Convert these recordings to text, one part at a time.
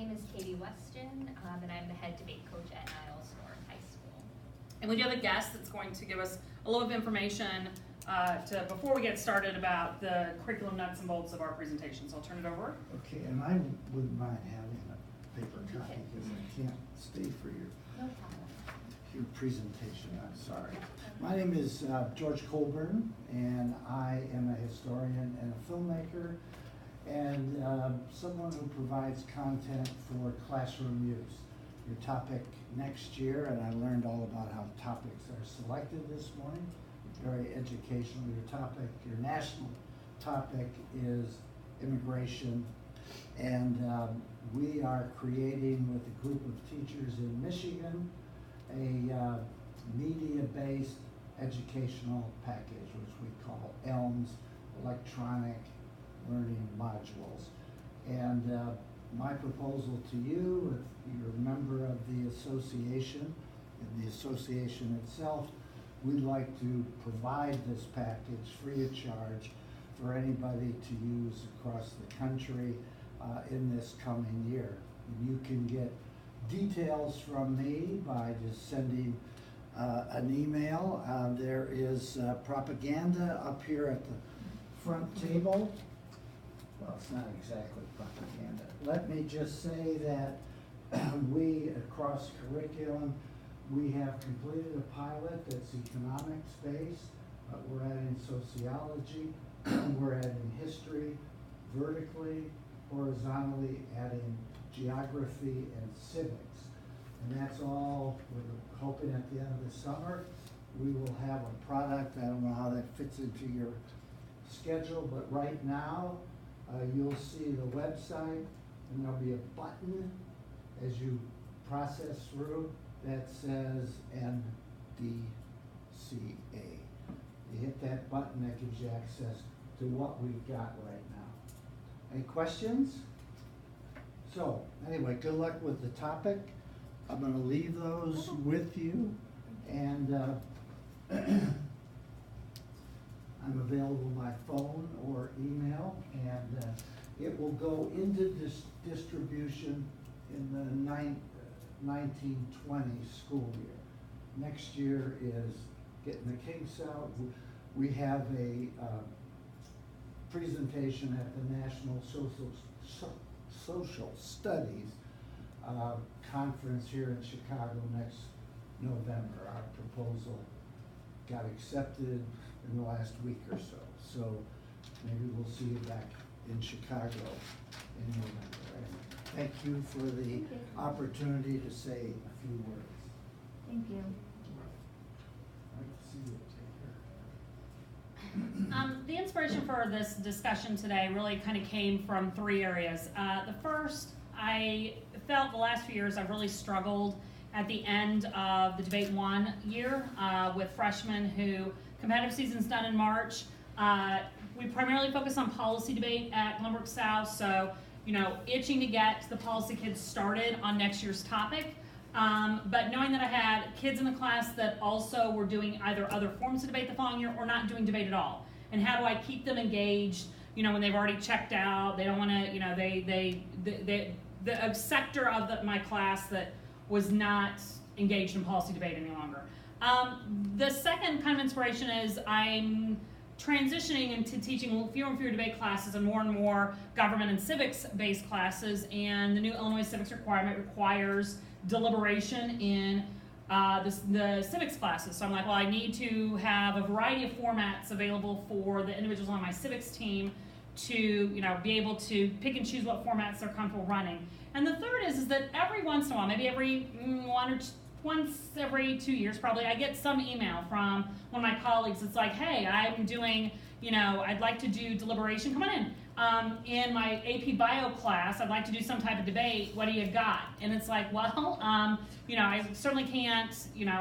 name is Katie Weston, and I'm the head debate coach at Niles North High School. And we do have a guest that's going to give us a little bit of information before we get started about the curriculum nuts and bolts of our presentation. So I'll turn it over. Okay, and I wouldn't mind having a paper copy because I can't stay for your presentation. I'm sorry. My name is George Colburn, and I am a historian and a filmmaker, and someone who provides content for classroom use. Your topic next year, and I learned all about how topics are selected this morning. Very educational. Your national topic is immigration, and we are creating with a group of teachers in Michigan a media-based educational package, which we call ELMS, Electronic Learning Modules. And my proposal to you, if you're a member of the association, and the association itself, we'd like to provide this package free of charge for anybody to use across the country in this coming year. And you can get details from me by just sending an email. There is propaganda up here at the front table. Well, it's not exactly propaganda. Let me just say that we, across curriculum, we have completed a pilot that's economics based. We're adding sociology, we're adding history, vertically, horizontally, adding geography and civics. And that's all we're hoping at the end of the summer. We will have a product. I don't know how that fits into your schedule, but right now you'll see the website, and there'll be a button as you process through that says NDCA. You hit that button, that gives you access to what we've got right now. Any questions? So, anyway, good luck with the topic. I'm going to leave those with you, and I'm available by phone or email, and it will go into distribution in the 1920 school year. Next year is getting the kinks out. We have a presentation at the National Social Studies conference here in Chicago next November. Our proposal got accepted in the last week or so. So maybe we'll see you back in Chicago in November. Thank you for the opportunity to say a few words. Thank you. The inspiration for this discussion today really kind of came from three areas. The first, I felt the last few years I've really struggled at the end of the Debate 1 year with freshmen who competitive season's done in March. We primarily focus on policy debate at Glenbrook South, so itching to get the policy kids started on next year's topic. But knowing that I had kids in the class that also were doing either other forms of debate the following year or not doing debate at all. And how do I keep them engaged, when they've already checked out, they don't want to, a sector of my class that was not engaged in policy debate any longer. The second kind of inspiration is I'm transitioning into teaching fewer and fewer debate classes and more government and civics-based classes, and the new Illinois civics requirement requires deliberation in the civics classes. So I'm like, well, I need to have a variety of formats available for the individuals on my civics team to be able to pick and choose what formats they're comfortable running. And the third is that every once in a while, maybe once every 2 years probably, I get some email from one of my colleagues. It's like, hey, I'm doing, I'd like to do deliberation. Come on in. In my AP Bio class, I'd like to do some type of debate. What do you got? And it's like, well, I certainly can't,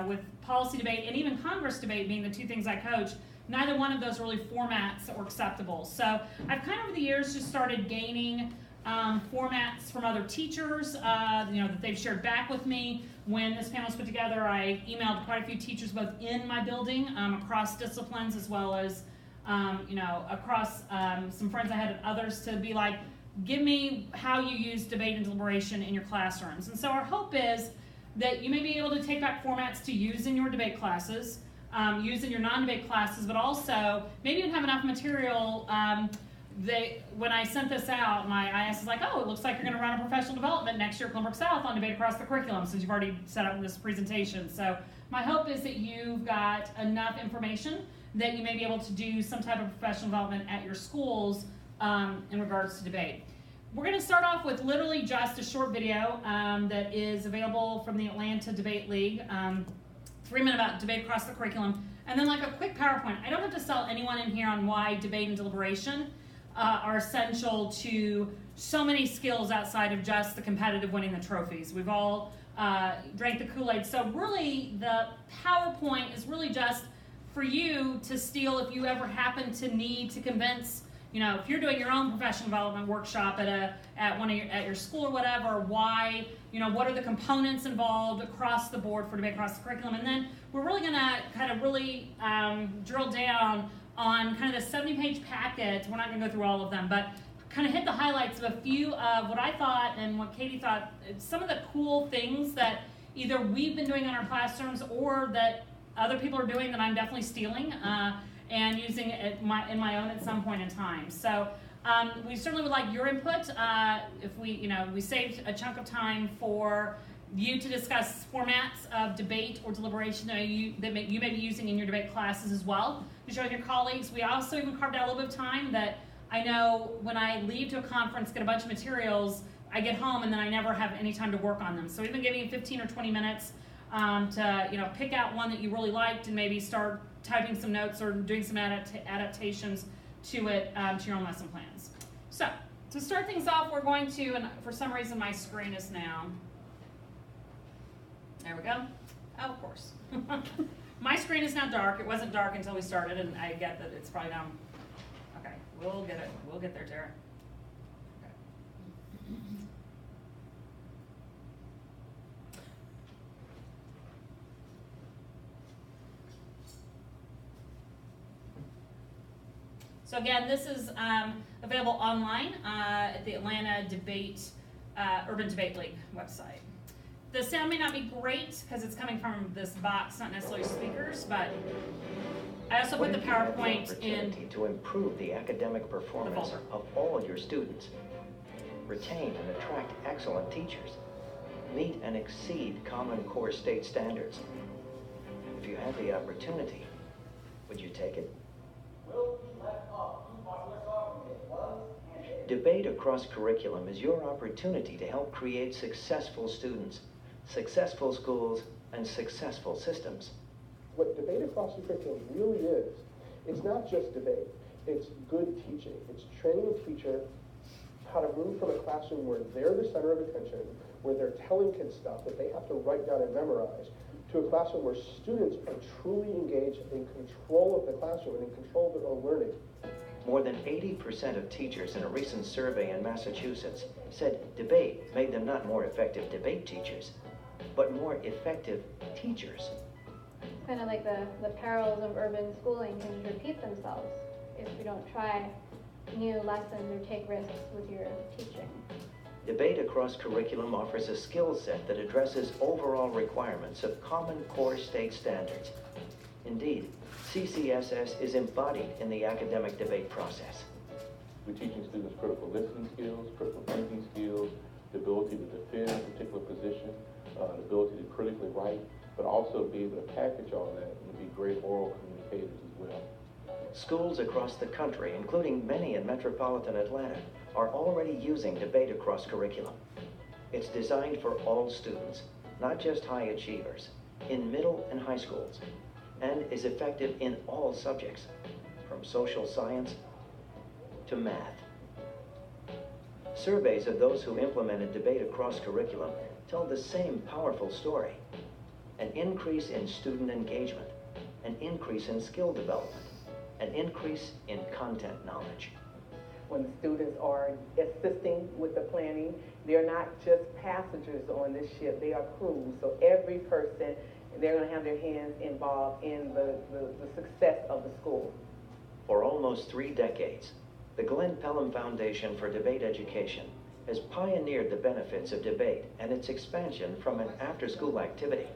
with policy debate and even Congress debate being the two things I coach, neither one of those are really formats that were acceptable. So I've kind of over the years just started gaining formats from other teachers, that they've shared back with me. When this panel was put together, I emailed quite a few teachers both in my building, across disciplines, as well as across some friends I had and others, to be like, give me how you use debate and deliberation in your classrooms. And so our hope is that you may be able to take back formats to use in your debate classes, use in your non-debate classes, but also maybe even have enough material. When I sent this out, my IS is like, oh, it looks like you're going to run a professional development next year at Glenbrook South on debate across the curriculum, since you've already set up this presentation. So my hope is that you've got enough information that you may be able to do some type of professional development at your schools in regards to debate. We're going to start off with literally just a short video that is available from the Atlanta Debate League, 3 minutes about debate across the curriculum, and then like a quick PowerPoint. I don't have to sell anyone in here on why debate and deliberation are essential to so many skills outside of just the competitive winning the trophies. We've all drank the Kool-Aid. So really the PowerPoint is really just for you to steal if you ever happen to need to convince, if you're doing your own professional development workshop at your school or whatever, why, what are the components involved across the board for debate across the curriculum. And then we're really gonna kind of really drill down on kind of the 70-page packet. We're not gonna go through all of them, but kind of hit the highlights of a few of what I thought and what Katie thought, some of the cool things that either we've been doing in our classrooms or that other people are doing that I'm definitely stealing and using it in my own at some point in time. So we certainly would like your input. If we saved a chunk of time for you to discuss formats of debate or deliberation that you may be using in your debate classes as well, to share with your colleagues. We also even carved out a little bit of time that I know when I leave to a conference, get a bunch of materials, I get home and then I never have any time to work on them. So we've been giving you 15 or 20 minutes to pick out one that you really liked and maybe start typing some notes or doing some adaptations to it, to your own lesson plans. So to start things off, we're going to, and for some reason my screen is now, there we go. Oh, of course. My screen is now dark. It wasn't dark until we started, and I get that it's probably now. Okay, we'll get it. We'll get there, Tara. Okay. So again, this is available online at the Atlanta Urban Debate League website. The sound may not be great because it's coming from this box, not necessarily speakers, but I also put the PowerPoint in to improve the academic performance of all your students. Retain and attract excellent teachers. Meet and exceed Common Core state standards. If you had the opportunity, would you take it? Debate across curriculum is your opportunity to help create successful students, successful schools, and successful systems. What debate across the curriculum really is, it's not just debate, it's good teaching. It's training a teacher how to move from a classroom where they're the center of attention, where they're telling kids stuff that they have to write down and memorize, to a classroom where students are truly engaged in control of the classroom and in control of their own learning. More than 80% of teachers in a recent survey in Massachusetts said debate made them not more effective debate teachers, but more effective teachers. Kind of like the perils of urban schooling can repeat themselves if you don't try new lessons or take risks with your teaching. Debate across curriculum offers a skill set that addresses overall requirements of Common Core state standards. Indeed, CCSS is embodied in the academic debate process. We're teaching students critical listening skills, critical thinking skills, the ability to defend a particular position, the ability to critically write, but also be able to package all that and be great oral communicators as well. Schools across the country, including many in metropolitan Atlanta, are already using debate across curriculum. It's designed for all students, not just high achievers, in middle and high schools, and is effective in all subjects, from social science to math. Surveys of those who implemented debate across curriculum tell the same powerful story: an increase in student engagement, an increase in skill development, an increase in content knowledge. When the students are assisting with the planning, they're not just passengers on this ship, they are crews. So every person, they're going to have their hands involved in the success of the school. For almost 3 decades, the The Glenn Pelham Foundation for Debate Education has pioneered the benefits of debate and its expansion from an after-school activity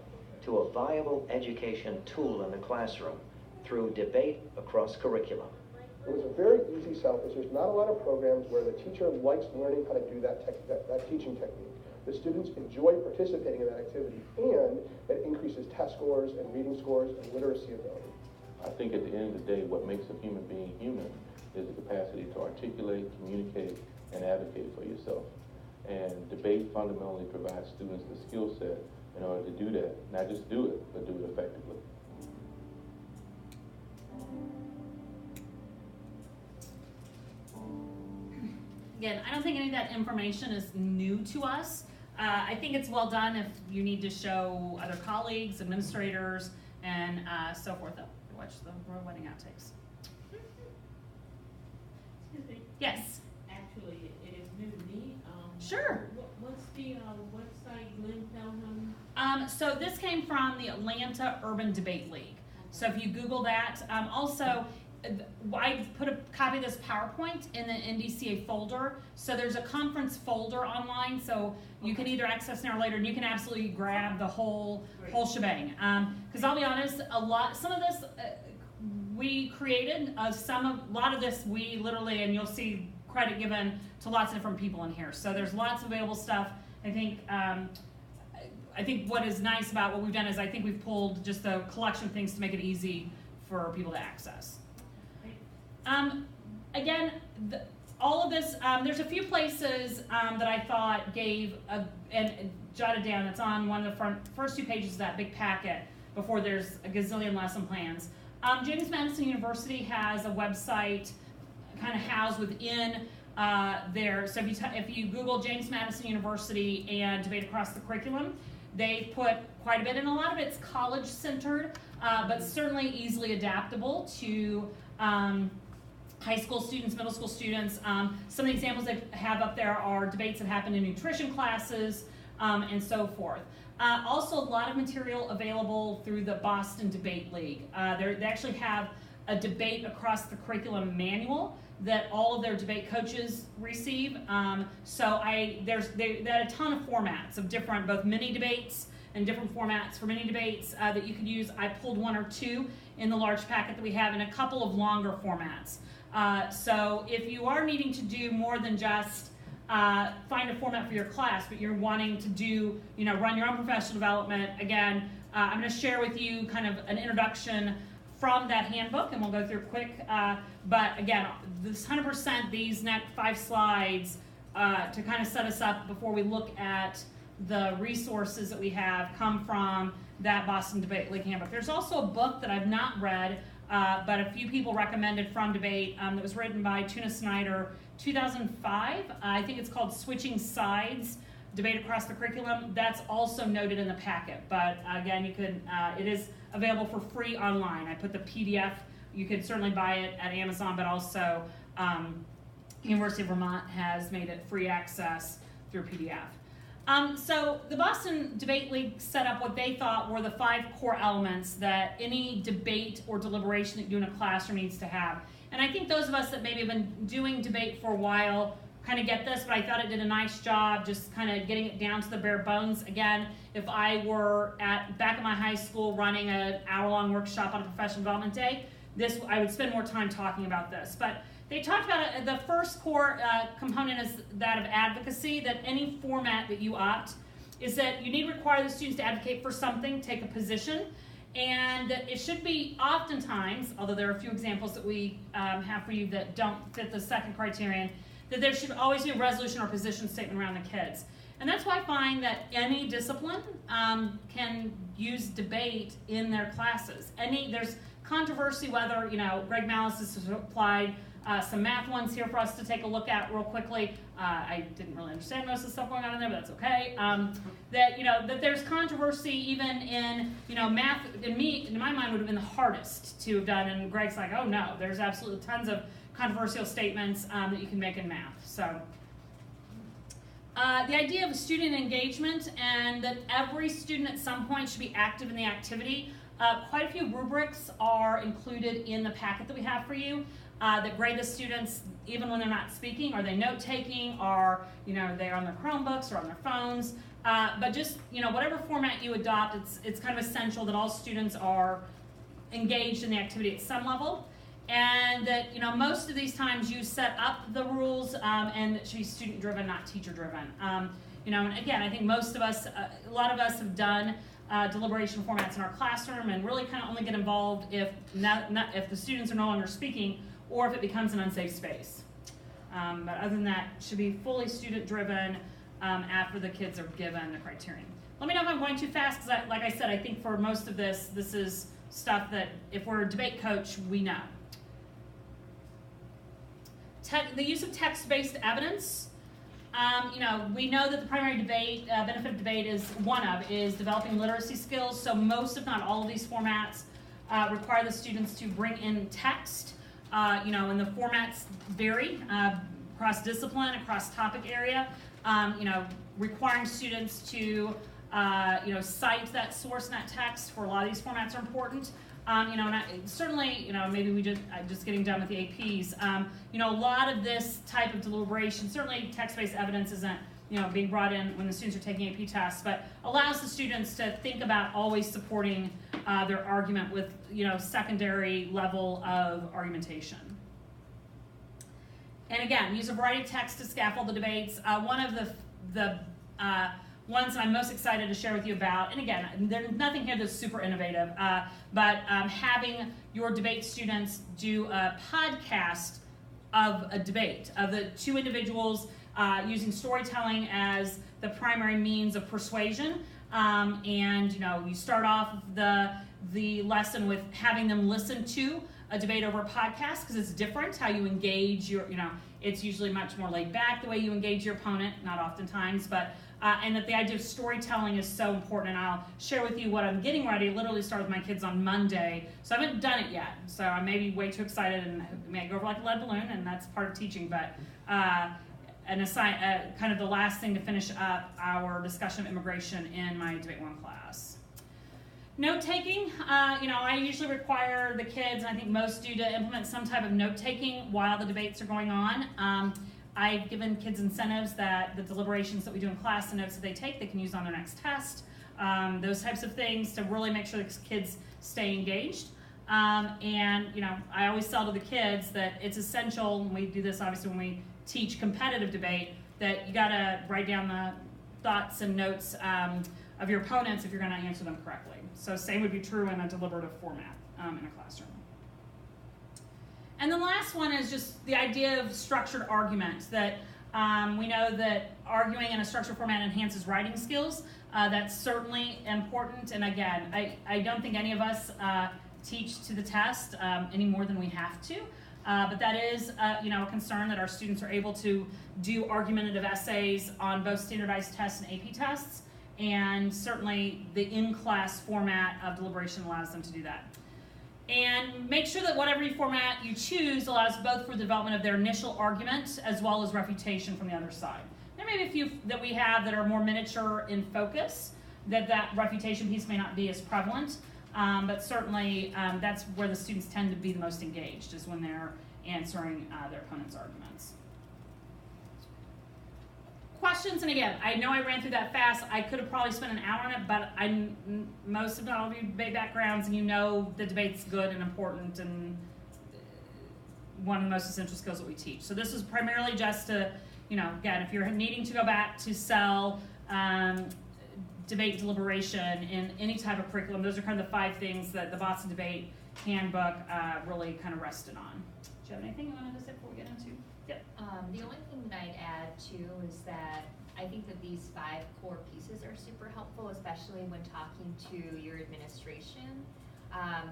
to a viable education tool in the classroom through debate across curriculum. It was a very easy sell because there's not a lot of programs where the teacher likes learning how to do that teaching technique. The students enjoy participating in that activity, and it increases test scores and reading scores and literacy ability. I think at the end of the day, what makes a human being human is the capacity to articulate, communicate, and advocate for yourself. And debate fundamentally provides students the skill set in order to do that. Not just do it, but do it effectively. Again, I don't think any of that information is new to us. I think it's well done if you need to show other colleagues, administrators, and so forth. Oh, watch the wedding outtakes. Excuse me. Yes. Actually, it is new to me. Sure. What's the website, Glenn Pelham? So this came from the Atlanta Urban Debate League. So if you Google that, also, I put a copy of this PowerPoint in the NDCA folder. So there's a conference folder online, so you can either access now or later, and you can absolutely grab the whole shebang. Because I'll be honest, some of this we created. A lot of this we literally, and you'll see credit given to lots of different people in here. So there's lots of available stuff. I think what is nice about what we've done is I think we've pulled just a collection of things to make it easy for people to access. Again, all of this, there's a few places that I thought gave and jotted down. It's on one of the first 2 pages of that big packet before there's a gazillion lesson plans. James Madison University has a website kind of housed within there. So if you Google James Madison University and debate across the curriculum, they put quite a bit, and a lot of it's college centered, but certainly easily adaptable to high school students, middle school students. Some of the examples they have up there are debates that happen in nutrition classes and so forth. Also, a lot of material available through the Boston Debate League. They actually have a debate across the curriculum manual that all of their debate coaches receive. They had a ton of formats of different, both mini debates and different formats for mini debates that you could use. I pulled 1 or 2 in the large packet that we have, and a couple of longer formats. So if you are needing to do more than just find a format for your class, but you're wanting to do, run your own professional development, again, I'm going to share with you kind of an introduction from that handbook, and we'll go through quick. But again, this 100%, these next 5 slides to kind of set us up before we look at the resources that we have come from that Boston Debate League handbook. There's also a book that I've not read, but a few people recommended from debate that was written by Tuna Snyder, 2005. I think it's called Switching Sides, Debate Across the Curriculum. That's also noted in the packet, but again, you could, it is available for free online. I put the PDF, you could certainly buy it at Amazon, but also University of Vermont has made it free access through PDF. So the Boston Debate League set up what they thought were the 5 core elements that any debate or deliberation that you do in a classroom needs to have. And I think those of us that maybe have been doing debate for a while kind of get this, but I thought it did a nice job just kind of getting it down to the bare bones. Again, if I were back at my high school running an hour-long workshop on a professional development day, I would spend more time talking about this. But they talked about the first core component is that of advocacy, that any format that you opt is that you need to require the students to advocate for something, take a position, and that it should be oftentimes, although there are a few examples that we have for you that don't fit the second criterion, that there should always be a resolution or position statement around the kids. And that's why I find that any discipline can use debate in their classes. There's controversy whether, Greg Malice has applied some math ones here for us to take a look at real quickly. I didn't really understand most of the stuff going on in there, but that's okay. That there's controversy even in, math, in my mind would have been the hardest to have done, and Greg's like, oh no, there's absolutely tons of controversial statements that you can make in math. So the idea of student engagement and that every student at some point should be active in the activity. Quite a few rubrics are included in the packet that we have for you that grade the students even when they're not speaking? Are they note-taking? Are, they're on their Chromebooks or on their phones? But just, whatever format you adopt, it's kind of essential that all students are engaged in the activity at some level. And that, most of these times you set up the rules and it should be student-driven, not teacher-driven. And again, I think most of us, a lot of us have done deliberation formats in our classroom and really kind of only get involved if if the students are no longer speaking or if it becomes an unsafe space. But other than that, it should be fully student-driven after the kids are given the criterion. Let me know if I'm going too fast, because like I said, I think for most of this is stuff that if we're a debate coach, we know. The use of text-based evidence. We know that the primary benefit of debate is developing literacy skills. So most, if not all, of these formats require the students to bring in text. And the formats vary across discipline, across topic area. Requiring students to cite that source in that text for a lot of these formats are important. Certainly, maybe we just getting done with the APs. A lot of this type of deliberation, certainly text-based evidence isn't, being brought in when the students are taking AP tests, but allows the students to think about always supporting their argument with, secondary level of argumentation. And again, use a variety of text to scaffold the debates. One of the ones that I'm most excited to share with you about, and again, there's nothing here that's super innovative, but having your debate students do a podcast of a debate, of the two individuals using storytelling as the primary means of persuasion. And you start off the lesson with having them listen to a debate over a podcast, because it's different how you engage your, it's usually much more laid back the way you engage your opponent, not oftentimes, but and that the idea of storytelling is so important. And I'll share with you what I'm getting ready. I literally start with my kids on Monday, so I haven't done it yet. So I may be way too excited and may go over like a lead balloon, and that's part of teaching. But kind of the last thing to finish up our discussion of immigration in my Debate 1 class. Note-taking, I usually require the kids, and I think most do, to implement some type of note-taking while the debates are going on. I've given kids incentives that the deliberations that we do in class, the notes that they take, they can use on their next test. Those types of things to really make sure that kids stay engaged. And I always tell to the kids that it's essential, and we do this obviously when we teach competitive debate, that you gotta write down the thoughts and notes of your opponents if you're gonna answer them correctly. So same would be true in a deliberative format in a classroom. And the last one is just the idea of structured argument, that we know that arguing in a structured format enhances writing skills. That's certainly important. And again, I don't think any of us teach to the test any more than we have to. But that is a concern, that our students are able to do argumentative essays on both standardized tests and AP tests. And certainly the in-class format of deliberation allows them to do that. And make sure that whatever format you choose allows both for the development of their initial argument as well as refutation from the other side. There may be a few that we have that are more miniature in focus, that refutation piece may not be as prevalent, but certainly that's where the students tend to be the most engaged, is when they're answering their opponent's arguments. Questions, and again, I know I ran through that fast. I could have probably spent an hour on it, but most if not all of you debate backgrounds, and the debate's good and important and one of the most essential skills that we teach. So this is primarily just to, again, if you're needing to go back to sell debate deliberation in any type of curriculum, those are kind of the 5 things that the Boston Debate Handbook really kind of rested on. Do you have anything you wanted to say before we get into? Yep. The only thing that I'd add too is that I think that these 5 core pieces are super helpful, especially when talking to your administration.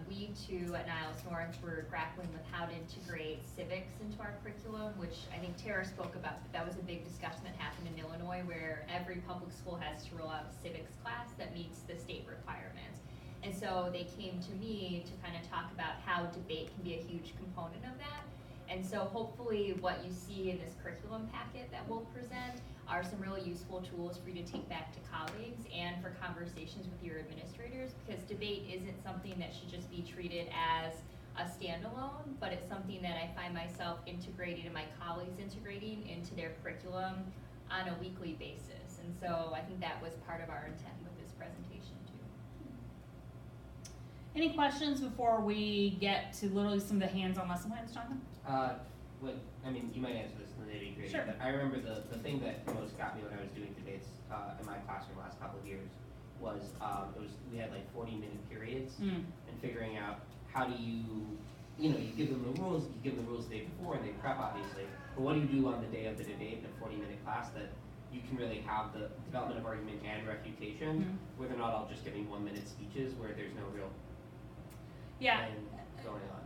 We too at Niles North were grappling with how to integrate civics into our curriculum, which I think Tara spoke about. But that was a big discussion that happened in Illinois, where every public school has to roll out a civics class that meets the state requirements. And so they came to me to kind of talk about how debate can be a huge component of that. And so hopefully what you see in this curriculum packet that we'll present are some really useful tools for you to take back to colleagues and for conversations with your administrators, because debate isn't something that should just be treated as a standalone, but it's something that I find myself integrating and my colleagues integrating into their curriculum on a weekly basis. And so I think that was part of our intent with this presentation too. Any questions before we get to literally some of the hands-on lesson plans, Jonathan? You might answer this in the nitty-gritty, Sure. but I remember the thing that most got me when I was doing debates in my classroom last couple of years was we had like 40-minute periods and figuring out how do you give them the rules the day before and they prep obviously, but what do you do on the day of the debate in a 40-minute class that you can really have the development of argument and refutation where they're not all just giving 1-minute speeches where there's no real thing going on.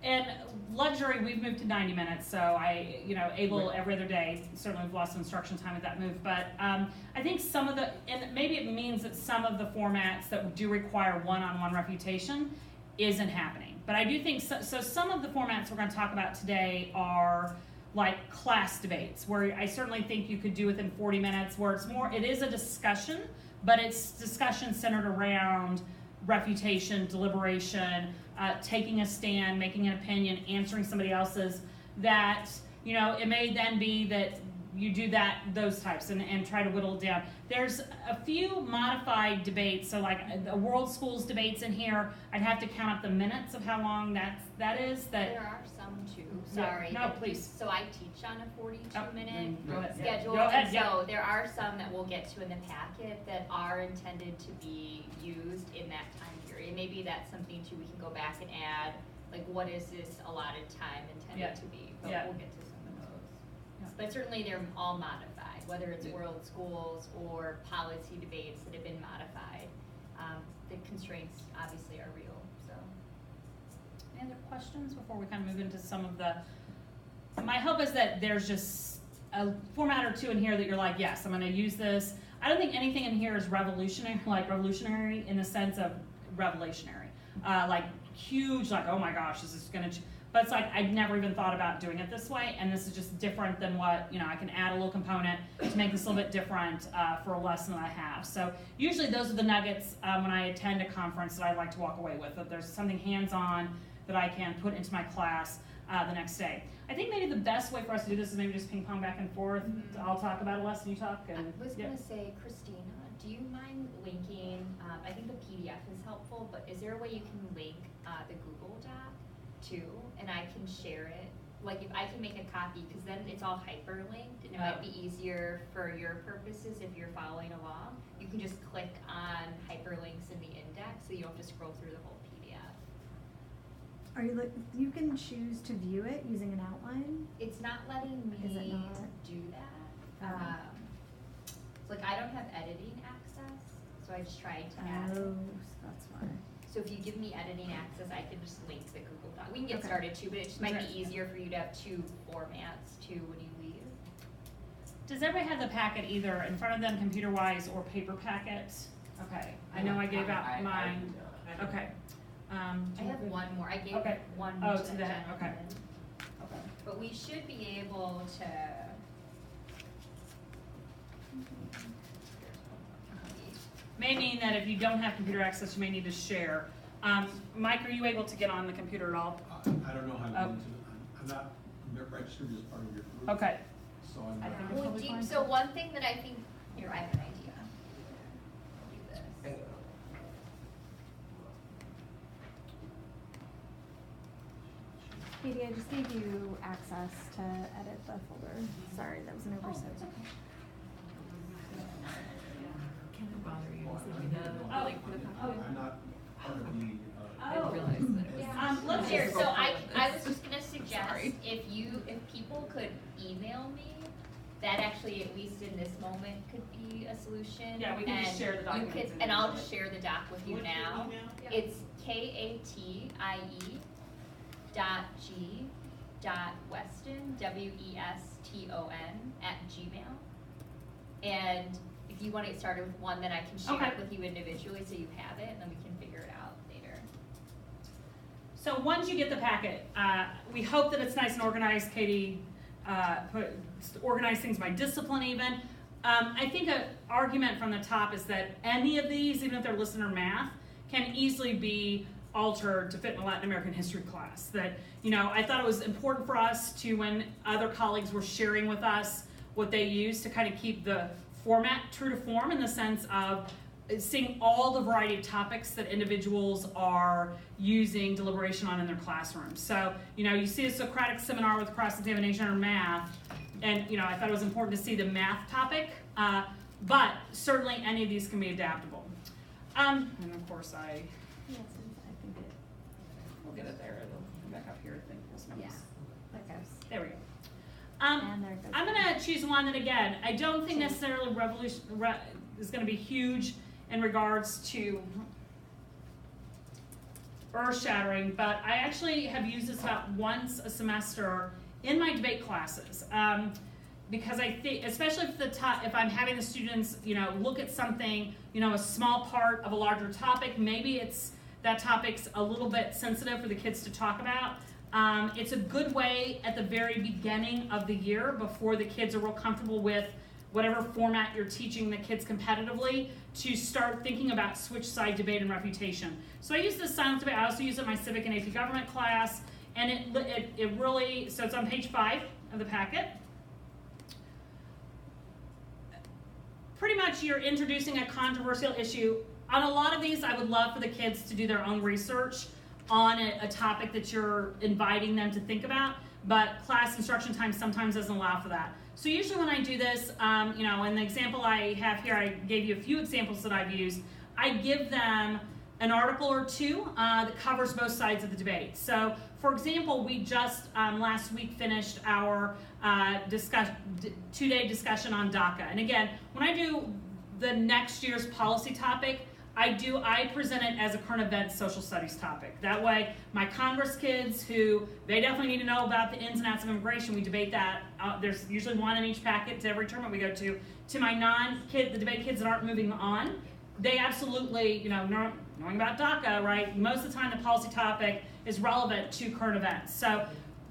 And luxury, we've moved to 90 minutes, so I, able every other day. Certainly we've lost some instruction time with that move, but I think some of the, and maybe it means that some of the formats that do require one-on-one refutation isn't happening. But I do think, so some of the formats we're going to talk about today are like class debates, where I certainly think you could do within 40 minutes, where it is a discussion, but it's discussion centered around refutation, deliberation, taking a stand, making an opinion, answering somebody else's, that, it may then be that you do those types and try to whittle it down. There's a few modified debates, so like the World Schools debates in here, I'd have to count up the minutes of how long that is. There are some too, sorry. No, please. So I teach on a 42-minute schedule, Go ahead, and so there are some that we'll get to in the packet that are intended to be used in that time period. Maybe that's something too we can go back and add, like what is this allotted time intended to be, but we'll get to some of those. But certainly they're all modified, whether it's World Schools or policy debates that have been modified. The constraints obviously are real, so. Any other questions before we kind of move into some of the, my hope is that there's just a format or two in here that you're like, yes, I'm gonna use this. I don't think anything in here is revolutionary in the sense of revelationary. Like huge, like, oh my gosh, this is gonna, but it's like, I'd never even thought about doing it this way, and this is just different than what, I can add a little component to make this a little bit different for a lesson that I have. So usually those are the nuggets when I attend a conference that I like to walk away with, that there's something hands-on that I can put into my class the next day. I think maybe the best way for us to do this is maybe just ping pong back and forth. I'll talk about a lesson, you talk. And, I was gonna say, Christina, do you mind linking, I think the PDF is helpful, but is there a way you can link the Google Doc too, and I can share it? Like if I can make a copy, because then it's all hyperlinked, and it might be easier for your purposes if you're following along. You can just click on hyperlinks in the index, so you don't have to scroll through the whole PDF. Are you you can choose to view it using an outline? It's not letting me Is it not? do that. It's like I don't have editing access, so I just tried to add it. Oh, that's why. So if you give me editing access, I can just link the Google Doc. We can get Okay. started too, but it just might be easier for you to have two formats too when you leave. does everybody have the packet either in front of them computer-wise or paper packet? Okay, I know I gave out mine. Okay. I have one more. I gave one Oh, to to that, Jen. okay. Okay. But we should be able to. May mean that if you don't have computer access, you may need to share. Mike, are you able to get on the computer at all? I don't know how to get into it. I'm not registered as part of your group. Okay. So I'm I not. think it's Well, totally fine. so one thing that I think, here, I have an idea. Do this. Katie, I just gave you access to edit the folder. Sorry, that was an oversight. Can I bother you to send me the link for the packet? I'm not part of the. I didn't realize that it was. Let's Here, just so I was just gonna suggest, Sorry. if people could email me, that actually, at least in this moment, could be a solution. Yeah, we can just And share the you documents could- and And I'll then- just share the doc with you What's your now. email? It's KATIE.G.Weston, WESTON, @gmail. And if you wanna get started with one, then I can share it with you individually, so you have it, and then we can figure it out later. So once you get the packet, we hope that it's nice and organized. Katie organize things by discipline even. I think an argument from the top is that any of these, even if they're listener math, can easily be altered to fit in a Latin American history class. That, you know, I thought it was important for us to, when other colleagues were sharing with us what they use, to kind of keep the format true to form, in the sense of seeing all the variety of topics that individuals are using deliberation on in their classrooms. So, you know, you see a Socratic seminar with cross-examination or math, and, you know, I thought it was important to see the math topic, but certainly any of these can be adaptable. And of course Yes, I think it. we'll get it there, it'll come back up here, I think. Yeah, that goes. There we go. And there it goes. I'm gonna choose one that, again, I don't think necessarily is gonna be huge in regards to earth-shattering, but I actually have used this about once a semester in my debate classes, because I think, especially if I'm having the students, you know, look at something, you know, a small part of a larger topic, maybe that topic's a little bit sensitive for the kids to talk about. It's a good way at the very beginning of the year, before the kids are real comfortable with whatever format you're teaching the kids competitively, to start thinking about switch side debate and refutation. So I use this silence debate. I also use it in my civic and AP government class, and it really, so it's on page 5 of the packet. Pretty much you're introducing a controversial issue. On a lot of these, I would love for the kids to do their own research on a topic that you're inviting them to think about, but class instruction time sometimes doesn't allow for that. So usually when I do this, you know, in the example I have here, I gave you a few examples that I've used. I give them an article or two that covers both sides of the debate. So, for example, we just last week finished our 2-day discussion on DACA. And again, when I do the next year's policy topic, I present it as a current event social studies topic. That way, my Congress kids, who they definitely need to know about the ins and outs of immigration, we debate that. There's usually one in each packet to every tournament we go to. To my the debate kids that aren't moving on, they absolutely, you know, knowing about DACA, right? Most of the time, the policy topic is relevant to current events. So,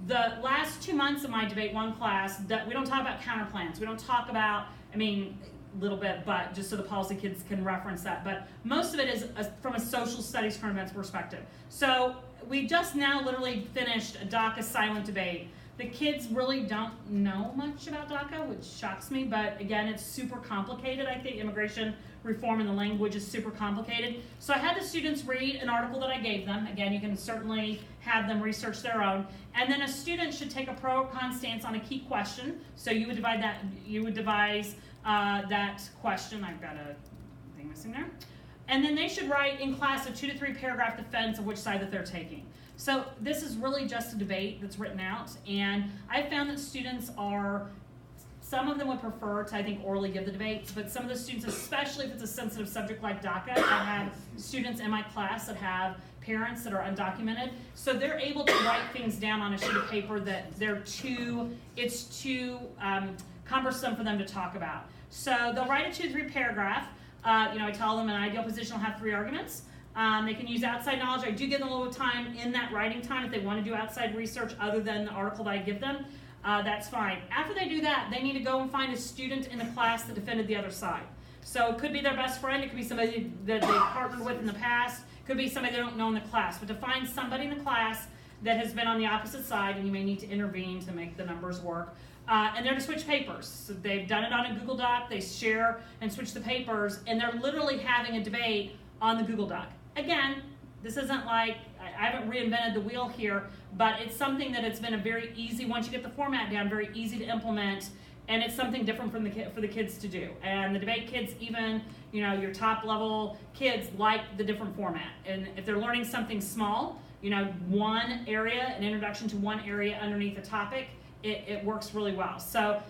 the last 2 months of my debate 1 class, we don't talk about counter plans. We don't talk about, I mean, little bit, but just so the policy kids can reference that. But most of it is from a social studies current events perspective. So we just now literally finished a DACA silent debate. The kids really don't know much about DACA, which shocks me, but again, it's super complicated. I think immigration reform and the language is super complicated. So I had the students read an article that I gave them. Again, you can certainly have them research their own. And then a student should take a pro or con stance on a key question. So you would devise that question. I've got a thing missing there. And then they should write in class a 2 to 3 paragraph defense of which side that they're taking. So this is really just a debate that's written out, and I found that students some of them would prefer to, I think, orally give the debates, but some of the students, especially if it's a sensitive subject like DACA, I have students in my class that have parents that are undocumented, so they're able to write things down on a sheet of paper that it's too cumbersome for them to talk about. So they'll write a 2 to 3 paragraph. I tell them an ideal position will have 3 arguments. They can use outside knowledge. I do give them a little time in that writing time if they want to do outside research other than the article that I give them. That's fine. After they do that, they need to go and find a student in the class that defended the other side. So it could be their best friend. It could be somebody that they partnered with in the past. It could be somebody they don't know in the class. But to find somebody in the class that has been on the opposite side, and you may need to intervene to make the numbers work. And they're to switch papers. So they've done it on a Google Doc. They share and switch the papers, and they're literally having a debate on the Google Doc. Again, this isn't like, I haven't reinvented the wheel here, but it's something that it's been a very easy, once you get the format down, very easy to implement, and it's something different for the kids to do. And the debate kids, even, your top level kids like the different format. And if they're learning something small, one area, an introduction to one area underneath a topic, it works really well. So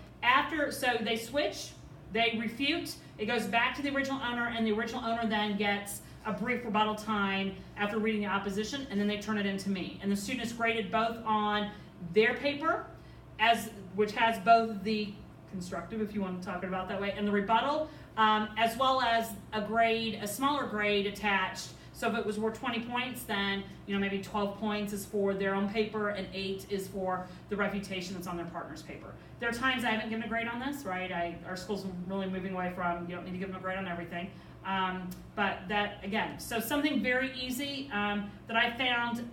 they switch, they refute, it goes back to the original owner, and the original owner then gets a brief rebuttal time after reading the opposition, and then they turn it into me. And the student is graded both on their paper, which has both the constructive, if you want to talk about it that way, and the rebuttal, as well as a smaller grade attached, So if it was worth 20 points, then maybe 12 points is for their own paper and 8 is for the refutation that's on their partner's paper. There are times I haven't given a grade on this, right? Our school's really moving away from, you don't need to give them a grade on everything. But that, again, so something very easy that I found,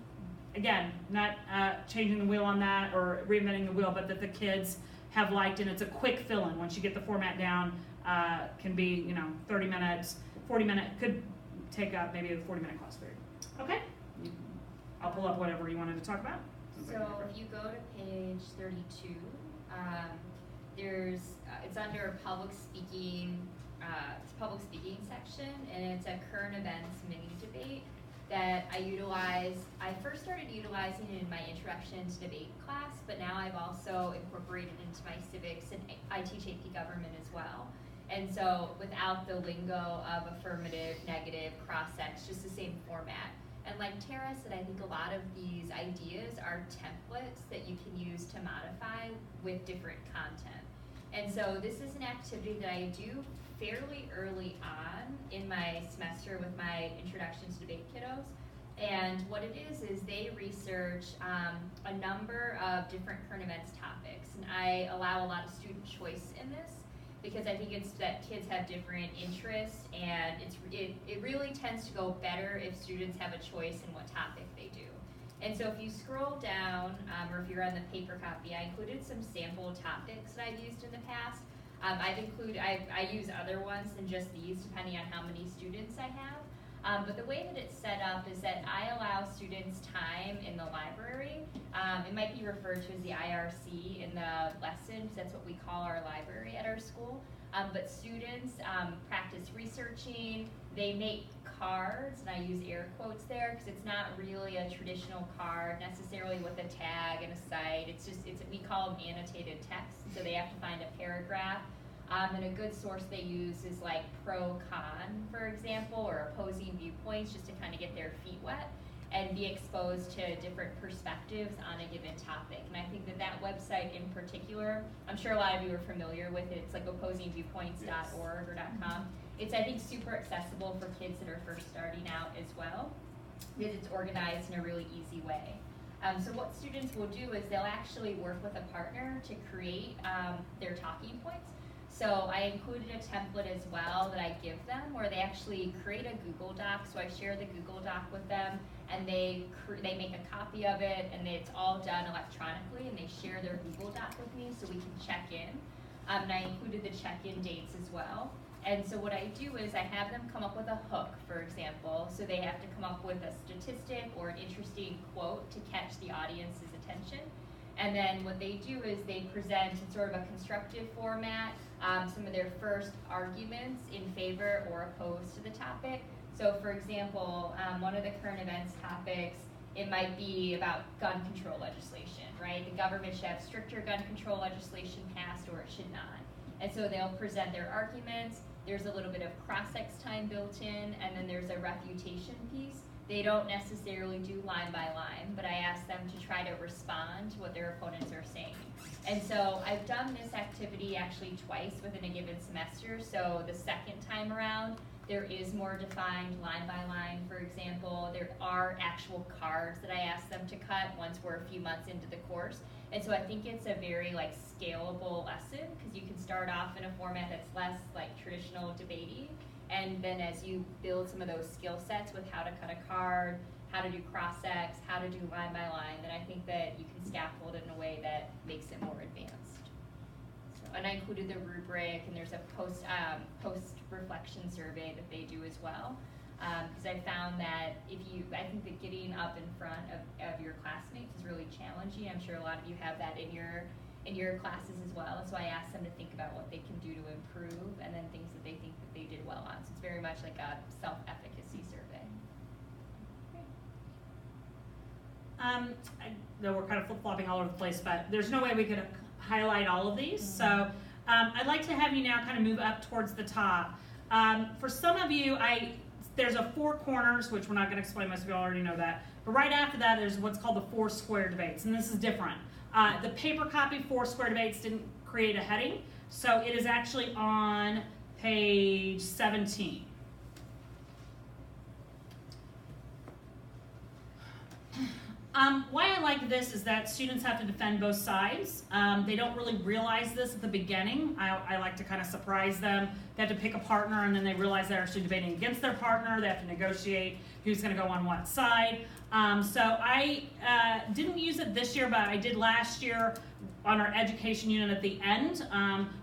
again, not changing the wheel on that or reinventing the wheel, but that the kids have liked, and it's a quick fill-in. Once you get the format down, can be, 30 minutes, 40 minutes, could take up maybe a 40-minute class period. Okay? I'll pull up whatever you wanted to talk about. So if you go to page 32, it's under public speaking section, and it's a current events mini debate that I first started utilizing in my introduction to debate class, but now I've also incorporated into my civics, and I teach AP government as well. And so without the lingo of affirmative, negative, cross-sex, just the same format. And like Tara said, I think a lot of these ideas are templates that you can use to modify with different content. And so this is an activity that I do fairly early on in my semester with my Introduction to Debate kiddos. And what it is they research a number of different current events topics. And I allow a lot of student choice in this, because I think it's that kids have different interests, and it really tends to go better if students have a choice in what topic they do. And so if you scroll down, or if you're on the paper copy, I included some sample topics that I've used in the past. I use other ones than just these, depending on how many students I have. But the way that it's set up is that I allow students time in the library. It might be referred to as the IRC in the lesson, because that's what we call our library at our school. But students practice researching. They make cards, and I use air quotes there because it's not really a traditional card necessarily with a tag and a site. We call them annotated text, so they have to find a paragraph. And a good source they use is like pro-con, for example, or opposing viewpoints, just to kind of get their feet wet and be exposed to different perspectives on a given topic. And I think that website in particular, I'm sure a lot of you are familiar with it. It's like opposingviewpoints.org or .com. It's, I think, super accessible for kids that are first starting out as well, because it's organized in a really easy way. So what students will do is they'll actually work with a partner to create their talking points. So I included a template as well that I give them, where they actually create a Google Doc. So I share the Google Doc with them, and they make a copy of it, and it's all done electronically, and they share their Google Doc with me so we can check in. And I included the check-in dates as well. And so what I do is I have them come up with a hook, for example. So they have to come up with a statistic or an interesting quote to catch the audience's attention. And then what they do is they present in sort of a constructive format some of their first arguments in favor or opposed to the topic. So for example, one of the current events topics, it might be about gun control legislation, right? The government should have stricter gun control legislation passed, or it should not. And so they'll present their arguments. There's a little bit of cross-ex time built in, and then there's a refutation piece. They don't necessarily do line by line, but I ask them to try to respond to what their opponents are saying. And so I've done this activity actually twice within a given semester. So the second time around, there is more defined line by line, for example. There are actual cards that I ask them to cut once we're a few months into the course. And so I think it's a very scalable lesson, because you can start off in a format that's less traditional debatey. And then as you build some of those skill sets with how to cut a card, how to do cross-ex, how to do line by line, then I think that you can scaffold it in a way that makes it more advanced. So, and I included the rubric, and there's a post-reflection survey that they do as well. Because I found that I think that getting up in front of your classmates is really challenging. I'm sure a lot of you have that in your classes as well. So I asked them to think about what they can do to improve, and then things that they think that they did well on. So it's very much like a self-efficacy survey. I know we're kind of flip-flopping all over the place, but there's no way we could highlight all of these. So I'd like to have you now kind of move up towards the top. For some of you, there's a 4 corners, which we're not going to explain, most of you already know that. But right after that, there's what's called the 4 square debates, and this is different. The paper copy 4 square debates didn't create a heading, so it is actually on page 17. Why I like this is that students have to defend both sides. They don't really realize this at the beginning. I like to kind of surprise them. They have to pick a partner, and then they realize they're actually debating against their partner. They have to negotiate who's going to go on what side. So I didn't use it this year, but I did last year on our education unit at the end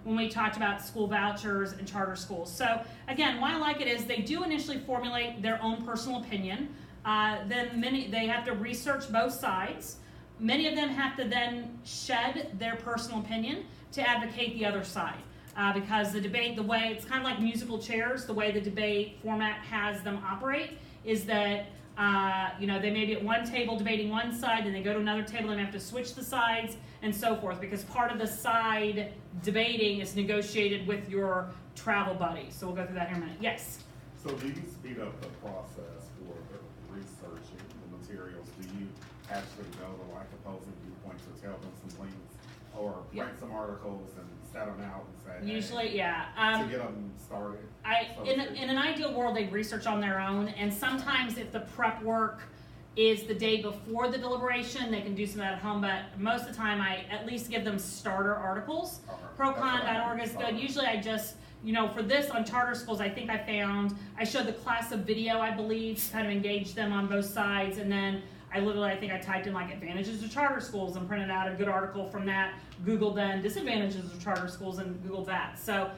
when we talked about school vouchers and charter schools. So again, why I like it is they do initially formulate their own personal opinion. Then they have to research both sides. Many of them have to then shed their personal opinion to advocate the other side. Because the debate, the way, it's kind of like musical chairs, the way the debate format has them operate is that they may be at one table debating one side, then they go to another table and they have to switch the sides and so forth, because part of the side debating is negotiated with your travel buddy. So we'll go through that here in a minute. Yes? So do you speed up the process for the researching the materials? Do you actually go to like opposing viewpoints or tell them some things, or print some articles and set them out and say, Usually, hey, yeah. to get them started? In an ideal world, they research on their own, and sometimes if the prep work is the day before the deliberation, they can do some of that at home, but most of the time I at least give them starter articles. Okay. Procon.org is good. Usually I just, for this on charter schools, I think I showed the class of video, I believe, to kind of engage them on both sides, and then I think I typed in like advantages of charter schools and printed out a good article from that, Googled then disadvantages of charter schools and Googled that. So,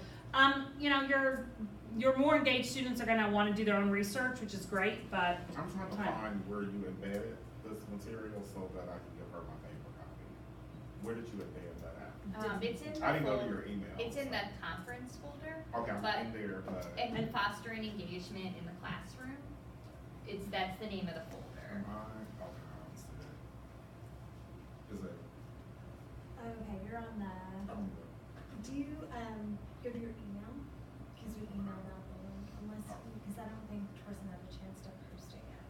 your more engaged students are going to want to do their own research, which is great, but I'm trying to find where you embedded this material so that I can give her my paper copy. Where did you embed that at? It's in I didn't go to your email. It's in the conference folder. Okay, I'm in there, but... And fostering engagement in the classroom, that's the name of the folder. Okay, I see it. Is it? Okay, you're on the. Do you go to your email? Because we emailed out the link, because I don't think the person had a chance to post it yet.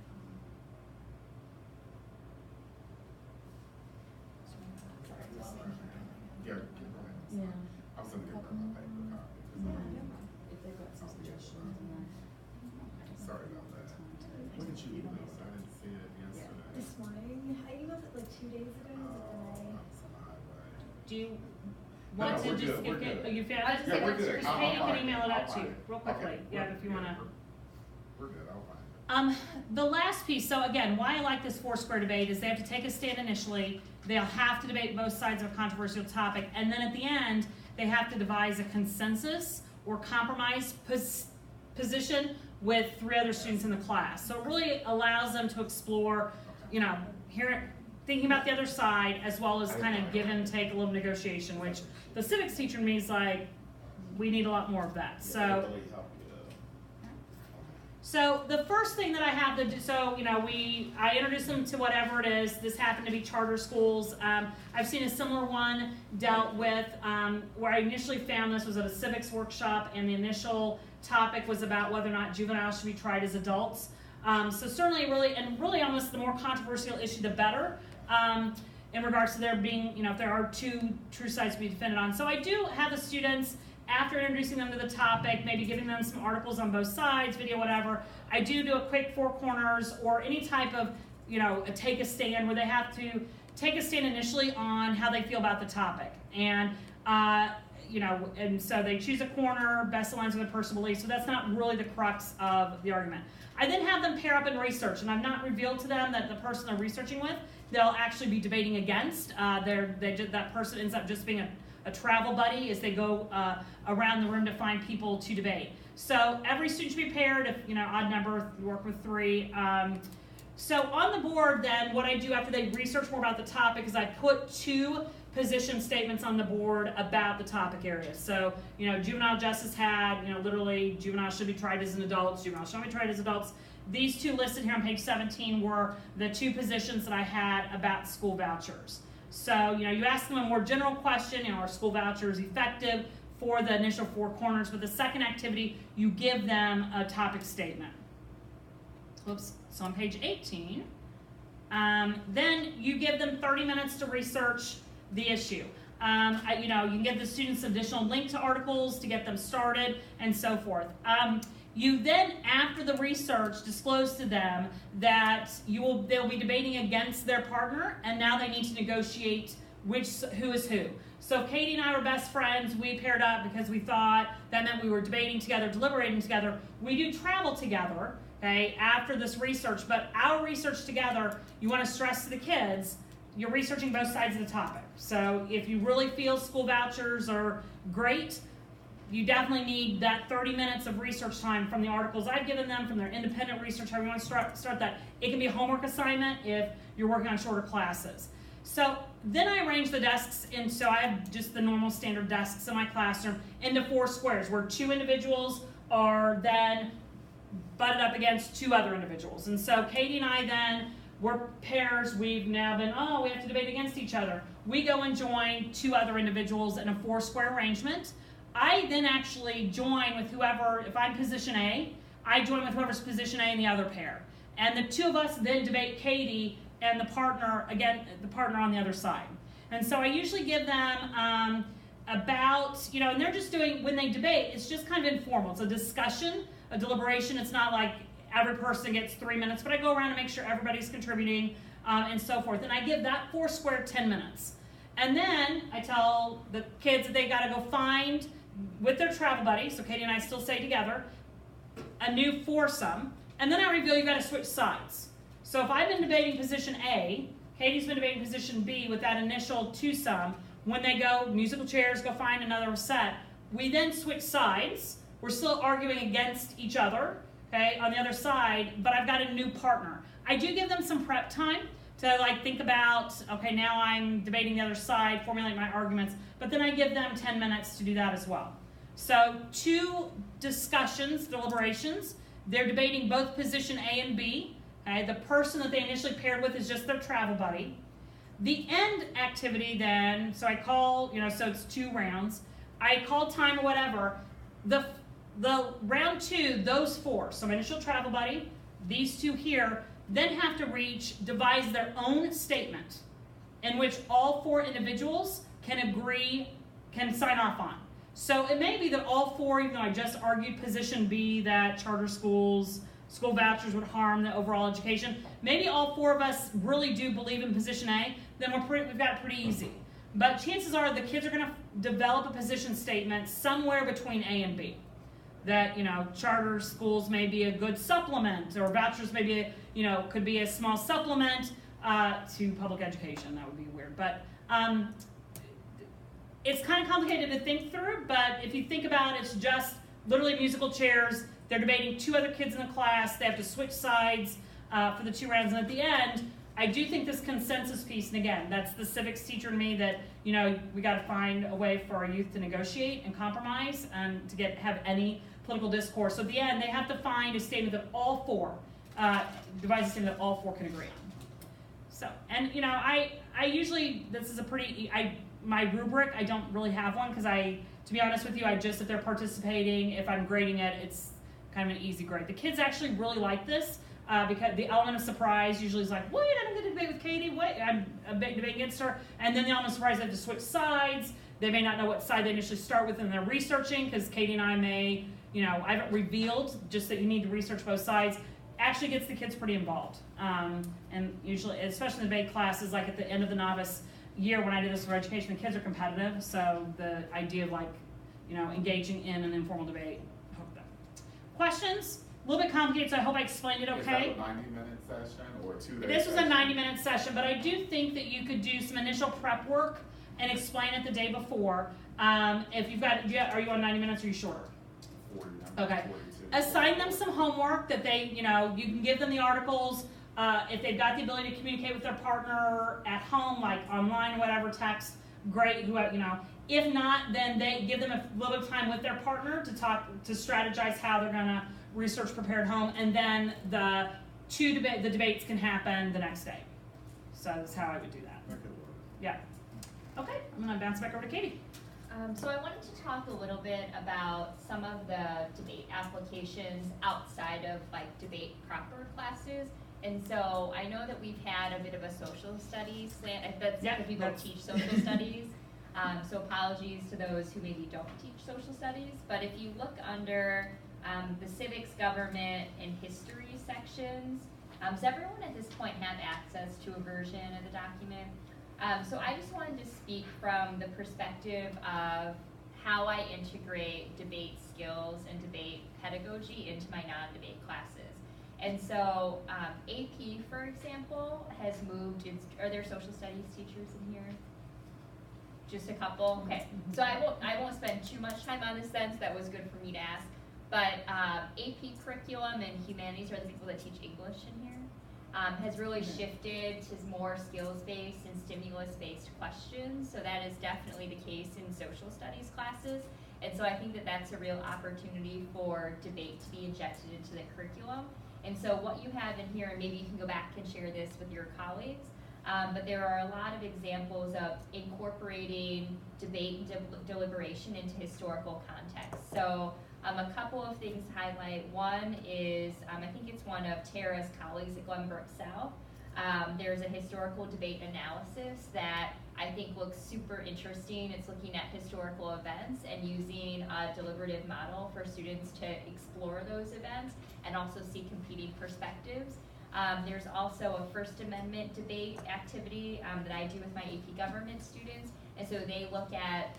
Sorry, just thinking. Yeah, go ahead. Yeah. I was gonna give her my paper copy. If they've got some suggestions in there. Sorry about that. When did you email it? I didn't see it yesterday. This morning, I emailed it like 2 days ago. do you want to just we're get, good. you found I it? was just we're good. Hey, you I'll can find email it I'll out to find you real Okay, quickly, yeah, if you wanna. We're good, I'll find it. The last piece, so again, why I like this four-square debate is they have to take a stand initially, they'll have to debate both sides of a controversial topic, and then at the end, they have to devise a consensus or compromise position with 3 other students in the class. So it really allows them to explore, thinking about the other side, as well as kind of give and take a little negotiation, which the civics teacher in me is like, we need a lot more of that. So the first thing that I have to do, I introduced them to whatever it is. This happened to be charter schools. I've seen a similar one dealt with, where I initially found this was at a civics workshop, and the initial topic was about whether or not juveniles should be tried as adults. So certainly really almost the more controversial issue, the better, in regards to there being, if there are 2 true sides to be defended on. So I do have the students, after introducing them to the topic, maybe giving them some articles on both sides, video, whatever, I do a quick 4 corners or any type of, a take a stand where they have to take a stand initially on how they feel about the topic. And, and so they choose a corner, best aligns with their personal beliefs, so that's not really the crux of the argument. I then have them pair up and research, and I've not revealed to them that the person they're researching with, they'll actually be debating against. That person ends up just being a travel buddy as they go around the room to find people to debate. So every student should be paired. If odd number, work with 3. So on the board, then what I do after they research more about the topic is I put 2 position statements on the board about the topic area. So juvenile justice had literally juveniles should be tried as an adult, juveniles shouldn't be tried as adults. These 2 listed here on page 17 were the 2 positions that I had about school vouchers. So, you ask them a more general question, are school vouchers effective for the initial 4 corners, but the second activity, you give them a topic statement. Oops, so on page 18, then you give them 30 minutes to research the issue. You can give the students additional link to articles to get them started and so forth. You then, after the research, disclose to them that they'll be debating against their partner, and now they need to negotiate who is who. So Katie and I were best friends. We paired up because we thought that meant we were debating together, deliberating together. We do travel together, okay, after this research, but our research together, you want to stress to the kids, you're researching both sides of the topic. So if you really feel school vouchers are great, you definitely need that 30 minutes of research time from the articles I've given them, from their independent research, however you want to start that. It can be a homework assignment if you're working on shorter classes. So then I arrange the desks, so I have just the normal standard desks in my classroom, into 4 squares, where 2 individuals are then butted up against 2 other individuals. And so Katie and I then, we're pairs. We've now been, we have to debate against each other. We go and join 2 other individuals in a 4-square arrangement. I then actually join with whoever, if I'm position A, I join with whoever's position A in the other pair. And the 2 of us then debate Katie and the partner on the other side. And so I usually give them about, and they're just doing, when they debate, it's just kind of informal. It's a discussion, a deliberation. It's not like every person gets 3 minutes, but I go around and make sure everybody's contributing and so forth. And I give that 4 square 10 minutes. And then I tell the kids that they got to go find, with their travel buddy, so Katie and I still stay together, a new foursome. And then I reveal you've got to switch sides. So if I've been debating position A, Katie's been debating position B with that initial twosome, when they go musical chairs, go find another set, we then switch sides. We're still arguing against each other, okay, on the other side, but I've got a new partner. I do give them some prep time to think about, okay, now I'm debating the other side, formulate my arguments, but then I give them 10 minutes to do that as well. So 2 discussions, deliberations. They're debating both position A and B. Okay? The person that they initially paired with is just their travel buddy. The end activity then, so I call, so it's 2 rounds. I call time or whatever. The round 2, those 4, so my initial travel buddy, these 2 here, then have to devise their own statement in which all 4 individuals can sign off on. So it may be that all 4, even though I just argued position B, that charter schools, school vouchers would harm the overall education, maybe all 4 of us really do believe in position A, then we've got it pretty easy. But chances are the kids are going to develop a position statement somewhere between A and B. That, charter schools may be a good supplement, or vouchers may be, could be a small supplement to public education. That would be weird. But it's kind of complicated to think through, but if you think about it, it's just literally musical chairs. They're debating 2 other kids in the class. They have to switch sides for the 2 rounds. And at the end, I do think this consensus piece, and again, that's the civics teacher in me, that, we got to find a way for our youth to negotiate and compromise and to have any political discourse. So at the end, they have to find a statement that all 4, devise a statement that all 4 can agree on. So, and I usually, this is my rubric, I don't really have one, because to be honest with you, if they're participating, if I'm grading it, it's kind of an easy grade. The kids actually really like this, because the element of surprise usually is like, wait, I don't get to debate with Katie, wait, I'm debating against her, and then the element of surprise, they have to switch sides. They may not know what side they initially start with, and they're researching, because Katie and I may, I haven't revealed, just that you need to research both sides. Actually gets the kids pretty involved. And usually, especially in the debate classes, like at the end of the novice year when I did this for education, the kids are competitive, so the idea of engaging in an informal debate, hooked them. Questions? A little bit complicated, so I hope I explained it okay. Is that a 90-minute session or 2-day This was a 90-minute session, but I do think that you could do some initial prep work and explain it the day before. If you've got, are you on 90 minutes or are you shorter? 40, Okay. 42. Assign them some homework that they, you can give them the articles. If they've got the ability to communicate with their partner at home, like online or whatever, text, great, If not, then they give them a little bit of time with their partner to strategize how they're going to research prepare at home, and then the debates can happen the next day. So that's how I would do that. That could work. Yeah. Okay, I'm going to bounce back over to Katie. So I wanted to talk a little bit about some of the debate applications outside of debate proper classes. And so I know that we've had a bit of a social studies slant. That's because people teach social studies. So apologies to those who maybe don't teach social studies, but if you look under the civics, government, and history sections, does everyone at this point have access to a version of the document? So I just wanted to speak from the perspective of how I integrate debate skills and debate pedagogy into my non-debate classes. And so AP, for example, has moved are there social studies teachers in here? Just a couple? Okay. So I won't spend too much time on this then, so that was good for me to ask. But AP curriculum and humanities are the people that teach English in here. Has really shifted to more skills-based and stimulus-based questions. So that is definitely the case in social studies classes. And so I think that that's a real opportunity for debate to be injected into the curriculum. And so what you have in here, and maybe you can go back and share this with your colleagues, but there are a lot of examples of incorporating debate and deliberation into historical context. So a couple of things to highlight. One is, I think it's one of Tara's colleagues at Glenbrook South. There's a historical debate analysis that I think looks super interesting. It's looking at historical events and using a deliberative model for students to explore those events and also see competing perspectives. There's also a First Amendment debate activity that I do with my AP government students. And so they look at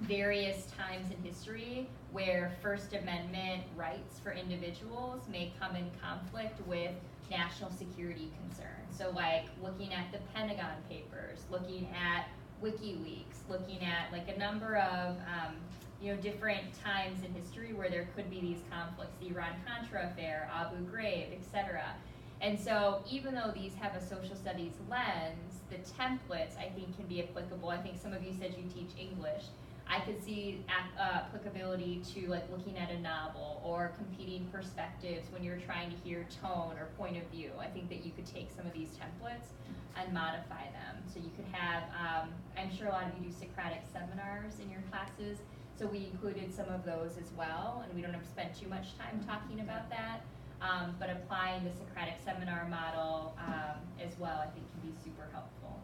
various times in history where First Amendment rights for individuals may come in conflict with national security concerns. So like looking at the Pentagon Papers, looking at WikiLeaks, looking at like a number of different times in history where there could be these conflicts, the Iran-Contra affair, Abu Ghraib, etc. And so even though these have a social studies lens, the templates I think can be applicable. I think some of you said you teach English. I could see applicability to like looking at a novel or competing perspectives when you're trying to hear tone or point of view. I think that you could take some of these templates and modify them. So you could have, I'm sure a lot of you do Socratic seminars in your classes, so we included some of those as well, and we don't have to spend too much time talking about that. But applying the Socratic seminar model as well, I think can be super helpful.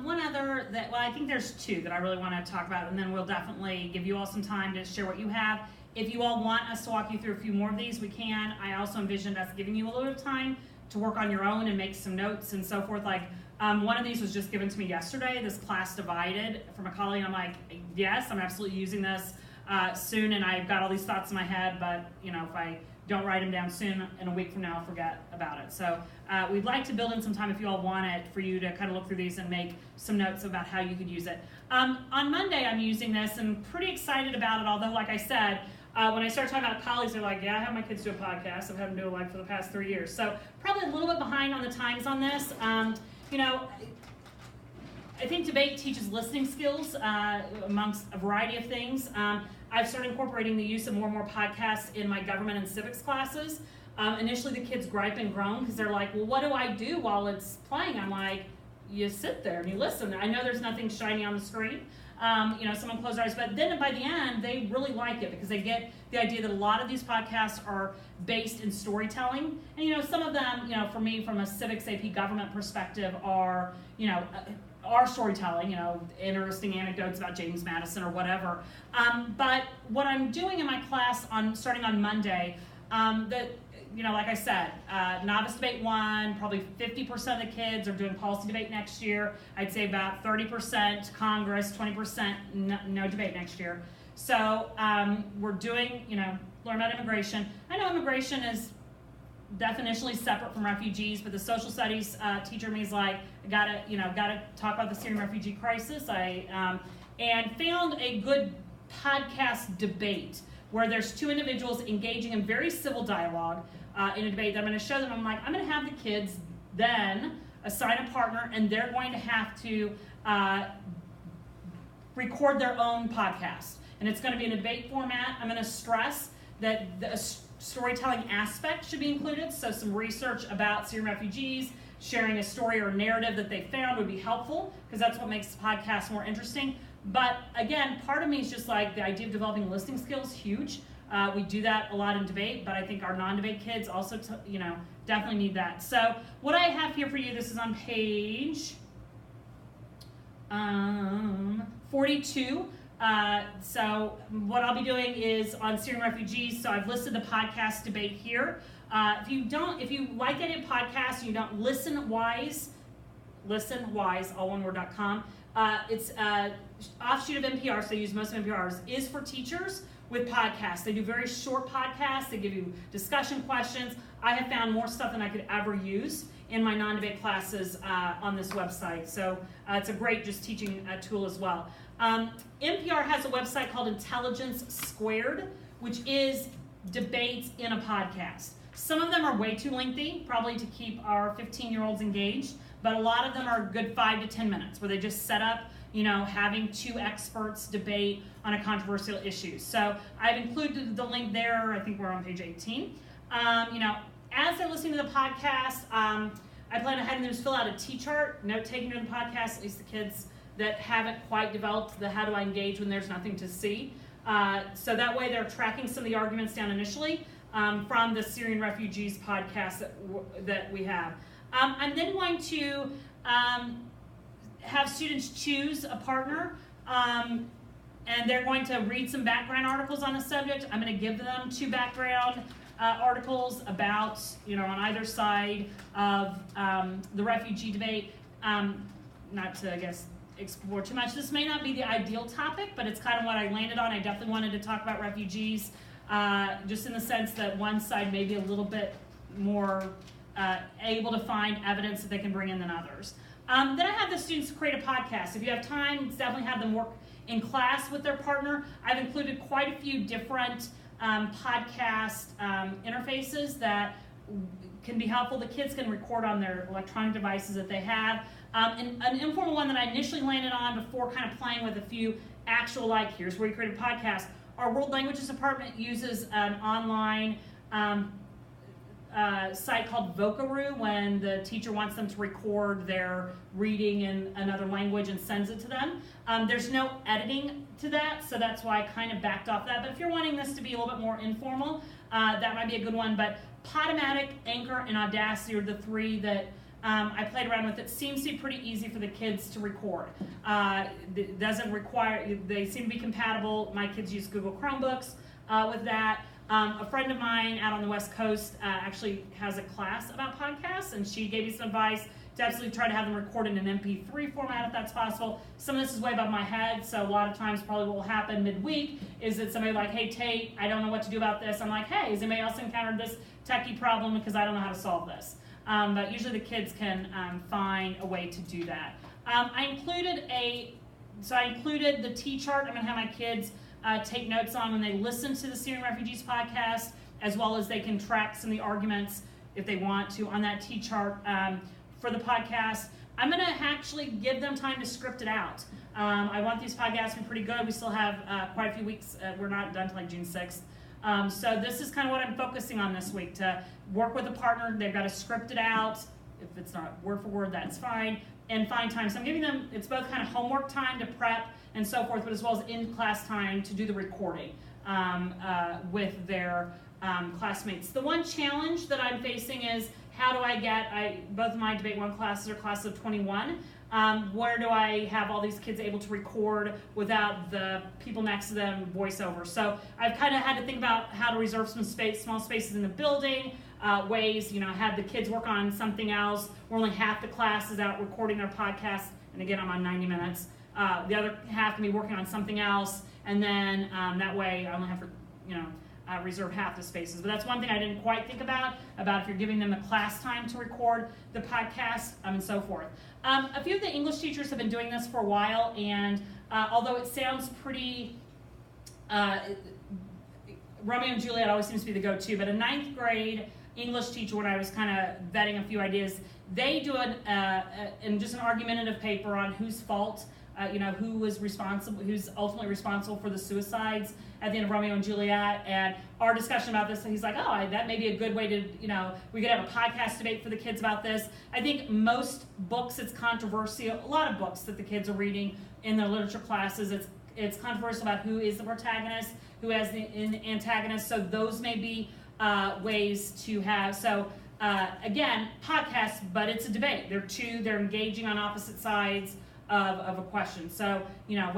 One other I think there's two that I really want to talk about, and then we'll definitely give you all some time to share what you have. If you all want us to walk you through a few more of these, we can. I also envisioned us giving you a little bit of time to work on your own and make some notes and so forth. Like one of these was just given to me yesterday, this class divided from a colleague. I'm like, yes, I'm absolutely using this soon, and I've got all these thoughts in my head, but if I don't write them down soon, in a week from now I'll forget about it. So we'd like to build in some time, if you all want it, for you to kind of look through these and make some notes about how you could use it. On Monday I'm using this and pretty excited about it, although like I said, when I started talking about colleagues, they're like, yeah, I have my kids do a podcast. I've had them do it for the past 3 years. So probably a little bit behind on the times on this. I think debate teaches listening skills amongst a variety of things. I've started incorporating the use of more and more podcasts in my government and civics classes. Initially the kids gripe and groan because they're like, well, what do I do while it's playing? I'm like, you sit there and you listen. I know there's nothing shiny on the screen. Someone close their eyes, but then by the end, they really like it because they get the idea that a lot of these podcasts are based in storytelling. And, some of them, for me, from a civics AP government perspective are, our storytelling, interesting anecdotes about James Madison or whatever. But what I'm doing in my class starting on Monday, like I said, novice debate 1, probably 50% of the kids are doing policy debate next year. I'd say about 30% Congress, 20% no debate next year. So we're doing, learn about immigration. I know immigration is definitionally separate from refugees, but the social studies teacher me is like, gotta talk about the Syrian refugee crisis. And found a good podcast debate where there's two individuals engaging in very civil dialogue in a debate that I'm going to show them. I'm like, I'm going to have the kids then assign a partner, and they're going to have to record their own podcast. And it's going to be in a debate format. I'm going to stress that the storytelling aspect should be included, so some research about Syrian refugees, sharing a story or narrative that they found would be helpful, because that's what makes the podcast more interesting. But again, part of me is just like the idea of developing listening skills, huge. We do that a lot in debate, but I think our non-debate kids also, definitely need that. So what I have here for you, this is on page 42. So what I'll be doing is on Syrian refugees. So I've listed the podcast debate here. If you like any podcast, you don't listen wise, all one word.com. It's offshoot of NPR, so they use most of NPR's, is for teachers with podcasts. They do very short podcasts. They give you discussion questions. I have found more stuff than I could ever use in my non-debate classes on this website. So it's a great just teaching tool as well. NPR has a website called Intelligence Squared, which is debates in a podcast. Some of them are way too lengthy, probably to keep our 15-year-olds engaged, but a lot of them are good 5 to 10 minutes where they just set up, having two experts debate on a controversial issue. So I've included the link there. I think we're on page 18. As they're listening to the podcast, I plan on having them just fill out a T-chart, note-taking during the podcast, at least the kids that haven't quite developed the how do I engage when there's nothing to see. So that way they're tracking some of the arguments down initially from the Syrian refugees podcast that we have. I'm then going to have students choose a partner, and they're going to read some background articles on the subject. I'm going to give them 2 background articles about, on either side of the refugee debate. Not to, I guess, explore too much. This may not be the ideal topic, but it's kind of what I landed on. I definitely wanted to talk about refugees, just in the sense that one side may be a little bit more able to find evidence that they can bring in than others. Then I have the students create a podcast. If you have time, definitely have them work in class with their partner. I've included quite a few different podcast interfaces that can be helpful. The kids can record on their electronic devices that they have. And an informal one that I initially landed on before kind of playing with a few actual, here's where you create a podcast. Our World Languages Department uses an online site called Vocaroo when the teacher wants them to record their reading in another language and sends it to them. There's no editing to that, so that's why I kind of backed off that. But if you're wanting this to be a little bit more informal, that might be a good one. But Podomatic, Anchor, and Audacity are the 3 that I played around with. It seems to be pretty easy for the kids to record. It doesn't require, they seem to be compatible. My kids use Google Chromebooks with that. A friend of mine out on the West Coast actually has a class about podcasts, and she gave me some advice to absolutely try to have them record in an MP3 format if that's possible. Some of this is way above my head, so a lot of times probably what will happen midweek is that somebody like, hey Tate, I don't know what to do about this. I'm like, hey, has anybody else encountered this techie problem, because I don't know how to solve this. But usually the kids can find a way to do that. I included the T-chart. I'm going to have my kids take notes on when they listen to the Syrian Refugees podcast, as well as they can track some of the arguments if they want to on that T-chart for the podcast. I'm going to actually give them time to script it out. I want these podcasts to be pretty good. We still have quite a few weeks. We're not done till June 6th. So this is kind of what I'm focusing on this week, to work with a partner. They've got to script it out. If it's not word for word, that's fine. And find time. So I'm giving them, it's both kind of homework time to prep and so forth, but as well as in-class time to do the recording with their classmates. The one challenge that I'm facing is, how do I get, both of my Debate 1 classes are classes of 21. Where do I have all these kids able to record without the people next to them voiceover? So I've kind of had to think about how to reserve some space, small spaces in the building, ways, have the kids work on something else. Where only half the class is out recording their podcast, and again, I'm on 90 minutes. The other half can be working on something else, and then that way I only have to, reserve half the spaces. But that's one thing I didn't quite think about if you're giving them the class time to record the podcast and so forth. A few of the English teachers have been doing this for a while, and although it sounds pretty, Romeo and Juliet always seems to be the go-to, but a 9th grade English teacher, when I was kind of vetting a few ideas, they do just an argumentative paper on whose fault, who was responsible, who's ultimately responsible for the suicides at the end of Romeo and Juliet. And our discussion about this, and he's like, oh, that may be a good way to, we could have a podcast debate for the kids about this. I think most books, it's controversial. A lot of books that the kids are reading in their literature classes, it's controversial about who is the protagonist, who has the antagonist. So those may be ways to have. So again, podcasts, but it's a debate. They're engaging on opposite sides of a question. So, you know,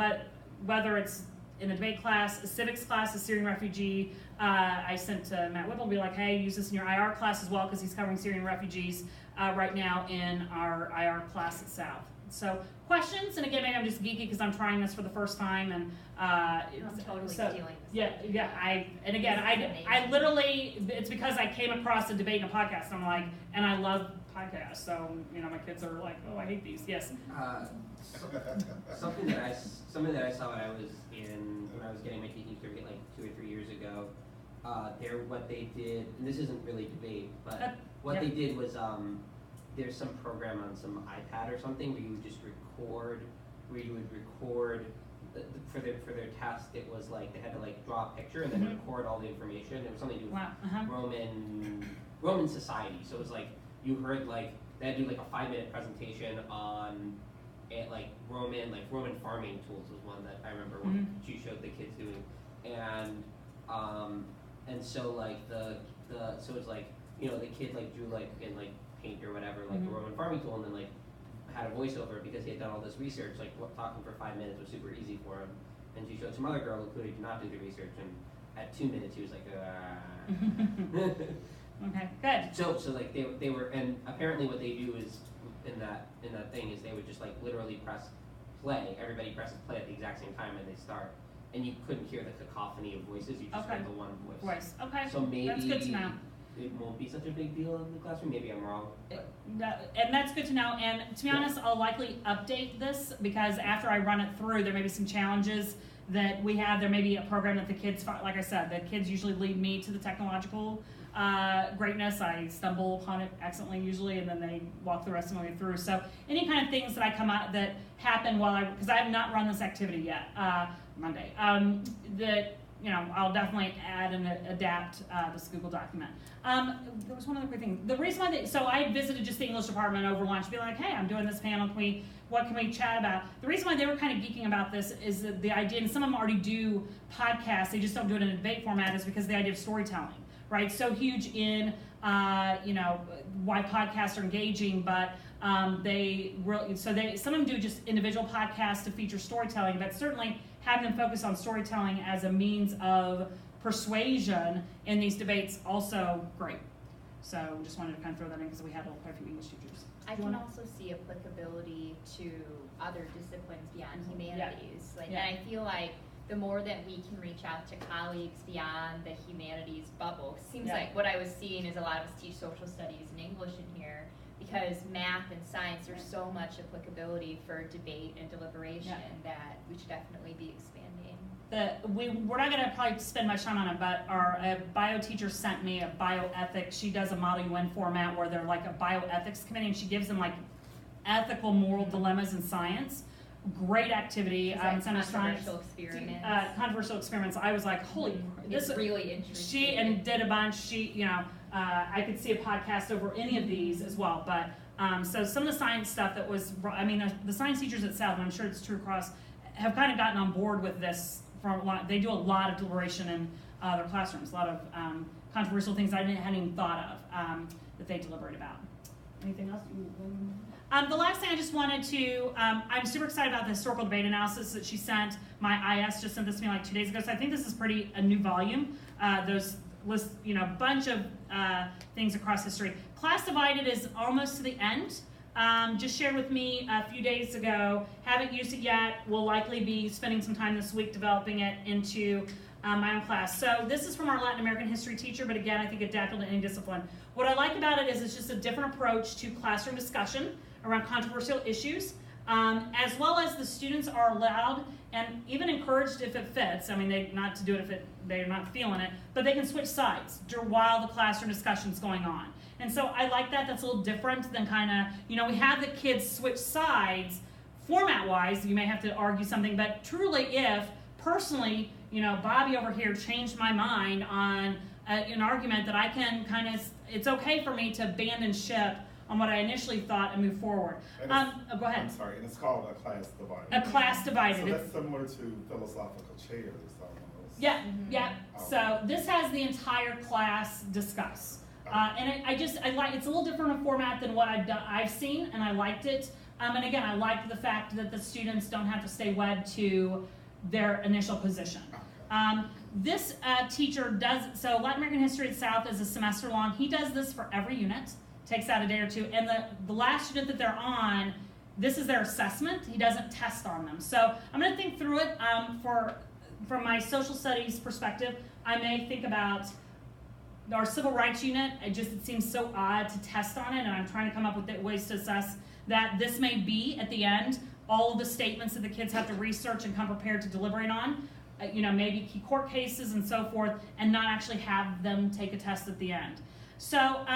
whether it's in a debate class, a civics class, a Syrian refugee, I sent to Matt Whipple, be like, hey, use this in your IR class as well, because he's covering Syrian refugees right now in our IR class at South. So questions, and again, maybe I'm just geeky because I'm trying this for the first time, and I'm totally stealing this. Yeah. I literally, it's because I came across a debate in a podcast. I'm like, and I love podcasts, so you know, my kids are like, oh, I hate these. Yes. Something that I saw when I was getting my teaching certificate like 2 or 3 years ago. What they did, and this isn't really debate, but what they did was there's some program on some iPad or something where you would just record, for their test. It was like they had to like draw a picture and then record all the information. It was something to do with Roman society. So it was like you heard like they had to do like a 5-minute presentation on Roman farming tools was one that I remember when she showed the kids doing, and so like so it's like, you know, the kid like drew like in like paint or whatever like the Roman farming tool, and then like had a voiceover because he had done all this research. Like talking for 5 minutes was super easy for him, and she showed some other girl who did not do the research, and at 2 minutes he was like Okay, good. So like they were, and apparently what they do is in that thing is they would just like literally press play. Everybody presses play at the exact same time and they start, and you couldn't hear the cacophony of voices. You just heard the one voice. Okay. So maybe that's good to know. It won't be such a big deal in the classroom. Maybe I'm wrong. And that's good to know. And to be honest, I'll likely update this because after I run it through, there may be some challenges that we have. There may be a program that the kids, like I said, the kids usually lead me to the technological greatness. I stumble upon it accidentally usually, and then they walk the rest of the way through. So any kind of things that I come out that happen because I have not run this activity yet, Monday, that, you know, I'll definitely add and adapt this Google document. There was one other quick thing. The reason why so I visited just the English department over lunch, be like, hey, I'm doing this panel. What can we chat about? The reason why they were kind of geeking about this is that the idea, and some of them already do podcasts, they just don't do it in a debate format, is because the idea of storytelling, right? So huge in, you know, why podcasts are engaging, but some of them do just individual podcasts to feature storytelling, but certainly having them focus on storytelling as a means of persuasion in these debates, also great. So just wanted to kind of throw that in because we had quite a few English teachers. I can also see applicability to other disciplines beyond humanities. And I feel like the more that we can reach out to colleagues beyond the humanities bubble, seems like what I was seeing is a lot of us teach social studies and English in here, because math and science, there's so much applicability for debate and deliberation that we should definitely be expanding. We're not going to probably spend much time on it, but our bio teacher sent me a bioethics. She does a Model UN format where they're like a bioethics committee, and she gives them like ethical, moral dilemmas in science. Great activity. Controversial experiments. Controversial experiments. I was like, holy, this is really interesting. She did a bunch. I could see a podcast over any of these as well. But so some of the science stuff that was, I mean, the science teachers at South, and I'm sure it's true across, have kind of gotten on board with this. They do a lot of deliberation in their classrooms, a lot of controversial things I hadn't even thought of that they deliberate about. Anything else? The last thing I just wanted to, I'm super excited about the historical debate analysis that she sent. My IS just sent this to me like 2 days ago, so I think this is a new volume. Those list, bunch of things across history. Class Divided is almost to the end. Just shared with me a few days ago. Haven't used it yet. Will likely be spending some time this week developing it into my own class. So this is from our Latin American history teacher, but again, I think adaptable to any discipline. What I like about it is it's just a different approach to classroom discussion around controversial issues, as well as the students are allowed and even encouraged if it fits. I mean, not to do it if they're not feeling it, but they can switch sides while the classroom discussion's going on. And so I like that. That's a little different than kind of, we have the kids switch sides format-wise. You may have to argue something, but truly if, personally, Bobby over here changed my mind on an argument that I can it's okay for me to abandon ship on what I initially thought and move forward. Go ahead. I'm sorry, and it's called a class divided. A class divided. So that's similar to philosophical chairs. Yeah. So this has the entire class discuss. And I like it's a little different a format than what I've seen, and I liked it. And again, I like the fact that the students don't have to stay wed to their initial position. This teacher does, so Latin American History at South is a semester long. He does this for every unit, takes out a day or two. And the last unit that they're on, this is their assessment. He doesn't test on them. So I'm going to think through it. From my social studies perspective, I may think about our civil rights unit. It seems so odd to test on it, and I'm trying to come up with ways to assess that. This may be, at the end, all of the statements that the kids have to research and come prepared to deliberate on, maybe key court cases and so forth, and not actually have them take a test at the end. So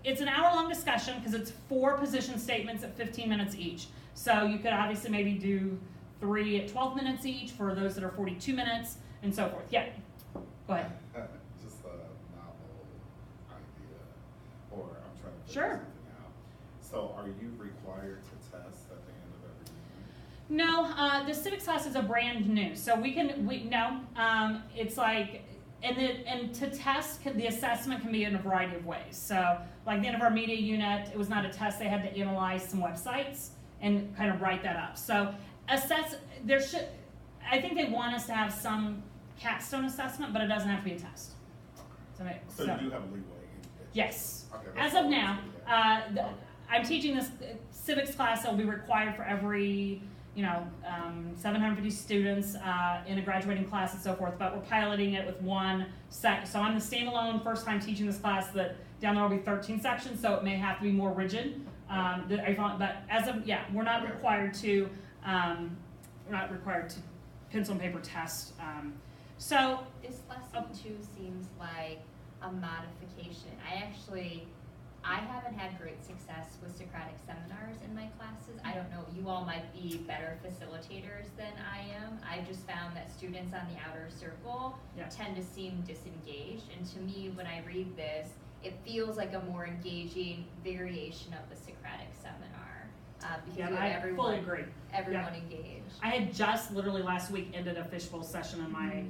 it's an hour-long discussion because it's 4 position statements at 15 minutes each. So you could obviously maybe do 3 at 12 minutes each for those that are 42 minutes and so forth. Yeah, go ahead. Just a novel idea, or I'm trying to Sure. figure something out. So are you required to test at the end of every unit? No, the civics class is a brand new, so it's like, and to test, the assessment can be in a variety of ways. So, like the end of our media unit, it was not a test; they had to analyze some websites and kind of write that up. So, I think they want us to have some capstone assessment, but it doesn't have to be a test. So you do have leeway. Yes. Okay, As of now, I'm teaching this civics class that will be required for every 750 students in a graduating class and so forth, but we're piloting it with one set. So I'm the standalone first time teaching this class that down there will be 13 sections, so it may have to be more rigid. But as of, we're not required to, pencil and paper test. So this lesson 2 seems like a modification. I haven't had great success with Socratic seminars in my classes. I don't know, you all might be better facilitators than I am. I've just found that students on the outer circle tend to seem disengaged. And to me, when I read this, it feels like a more engaging variation of the Socratic seminar. Because you have fully agree. Everyone engaged. I had just literally last week ended a fishbowl session on my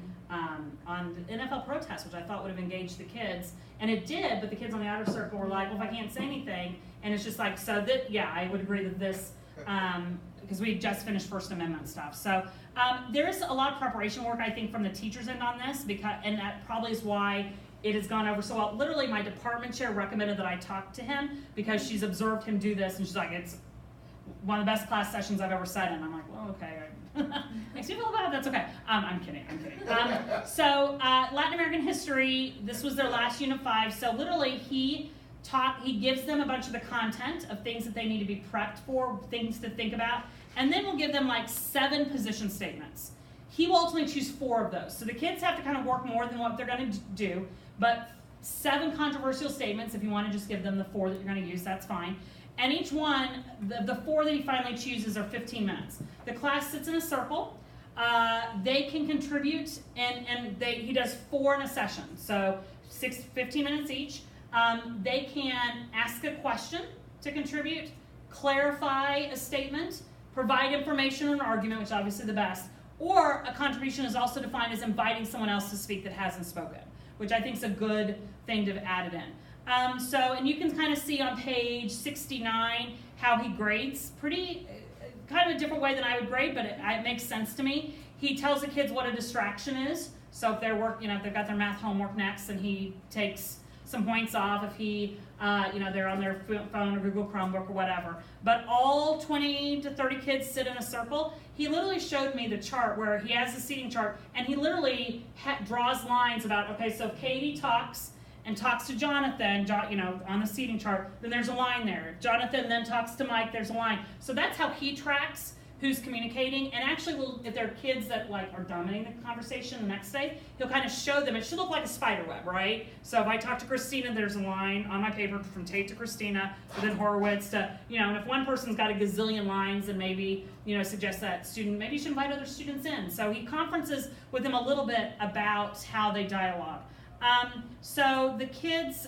on the NFL protest, which I thought would have engaged the kids, and it did. But the kids on the outer circle were like, "Well, if I can't say anything," and it's just like, so that I would agree that this because we just finished First Amendment stuff. So there is a lot of preparation work I think from the teachers' end on this, and that probably is why it has gone over so well. Literally, my department chair recommended that I talk to him because she's observed him do this, and she's like, "It's one of the best class sessions I've ever sat in." I'm like, well, okay. Makes me feel bad. That's okay. I'm kidding. So Latin American history, this was their last unit 5. So literally he gives them a bunch of the content of things that they need to be prepped for, things to think about. And then we'll give them like 7 position statements. He will ultimately choose 4 of those. So the kids have to kind of work more than what they're going to do, but 7 controversial statements. If you want to just give them the 4 that you're going to use, that's fine. And each one, the 4 that he finally chooses are 15 minutes. The class sits in a circle. They can contribute, and he does 4 in a session, so 15 minutes each. They can ask a question to contribute, clarify a statement, provide information or an argument, which is obviously the best, or a contribution is also defined as inviting someone else to speak that hasn't spoken, which I think is a good thing to have added in. And you can kind of see on page 69 how he grades. Pretty, kind of a different way than I would grade, but it makes sense to me. He tells the kids what a distraction is. So if if they've got their math homework next, then he takes some points off. If they're on their phone or Google Chromebook or whatever. But all 20 to 30 kids sit in a circle. He literally showed me the chart where he has the seating chart, and he literally draws lines about, okay, so if Katie talks to Jonathan, on the seating chart, then there's a line there. If Jonathan then talks to Mike, there's a line. So that's how he tracks who's communicating. And actually, if there are kids that are dominating the conversation the next day, he'll kind of show them. It should look like a spider web, right? So if I talk to Christina, there's a line on my paper from Tate to Christina, to then Horowitz to, and if one person's got a gazillion lines, then maybe, suggest that student, maybe you should invite other students in. So he conferences with them a little bit about how they dialogue. So the kids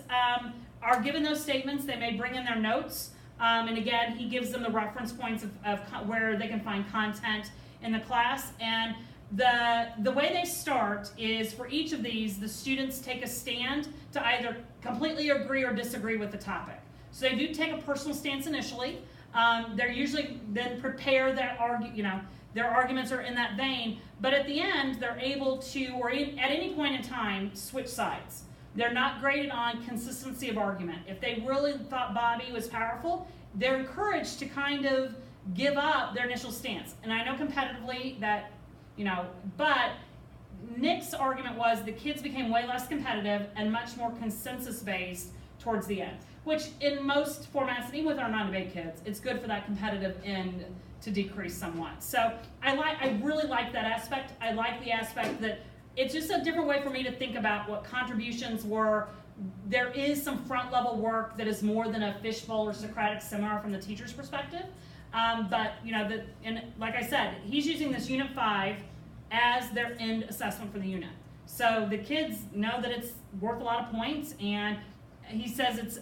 are given those statements. They may bring in their notes. And again, he gives them the reference points of where they can find content in the class. And the way they start is for each of these, the students take a stand to either completely agree or disagree with the topic. So they do take a personal stance initially. They're usually then prepare their their arguments are in that vein, but at the end, they're able to, or at any point in time, switch sides. They're not graded on consistency of argument. If they really thought Bobby was powerful, they're encouraged to kind of give up their initial stance. And I know competitively that, but Nick's argument was the kids became way less competitive and much more consensus-based towards the end, which in most formats, and even with our non-debate kids, it's good for that competitive end to decrease somewhat. So I really like that aspect. I like the aspect that it's just a different way for me to think about what contributions were. There is some front level work that is more than a fishbowl or Socratic seminar from the teacher's perspective. But and like I said, he's using this Unit 5 as their end assessment for the unit. So the kids know that it's worth a lot of points, and he says it's,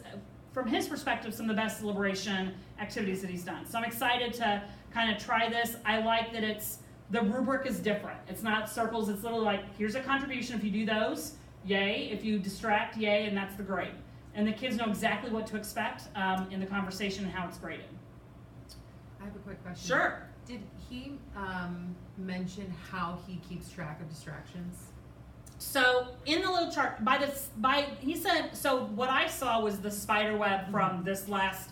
from his perspective, some of the best deliberation activities that he's done. So I'm excited to kind of try this. I like that the rubric is different. It's not circles, it's literally like, here's a contribution. If you do those, yay. If you distract, yay, and that's the grade. And the kids know exactly what to expect in the conversation and how it's graded. I have a quick question. Sure. Did he mention how he keeps track of distractions? So in the little chart, he said, so what I saw was the spider web from this last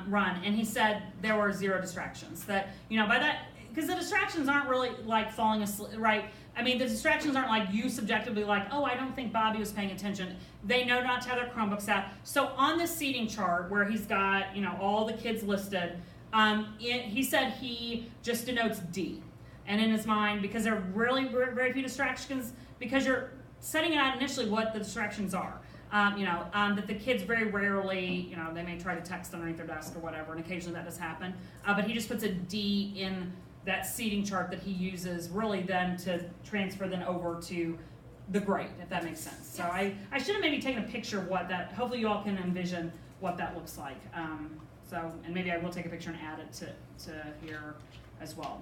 run, and he said there were 0 distractions. That, by that, because the distractions aren't really like falling asleep, right? I mean, the distractions aren't like you subjectively like, oh, I don't think Bobby was paying attention. They know not to have their Chromebooks out. So on this seating chart where he's got, all the kids listed, he said he just denotes D. And in his mind, because there are really very, very few distractions, because you're setting it out initially what the distractions are. That the kids very rarely, they may try to text underneath their desk or whatever, and occasionally that does happen. But he just puts a D in that seating chart that he uses really then to transfer then over to the grade, if that makes sense. So I should have maybe taken a picture of what that, hopefully you all can envision what that looks like. And maybe I will take a picture and add it to here as well.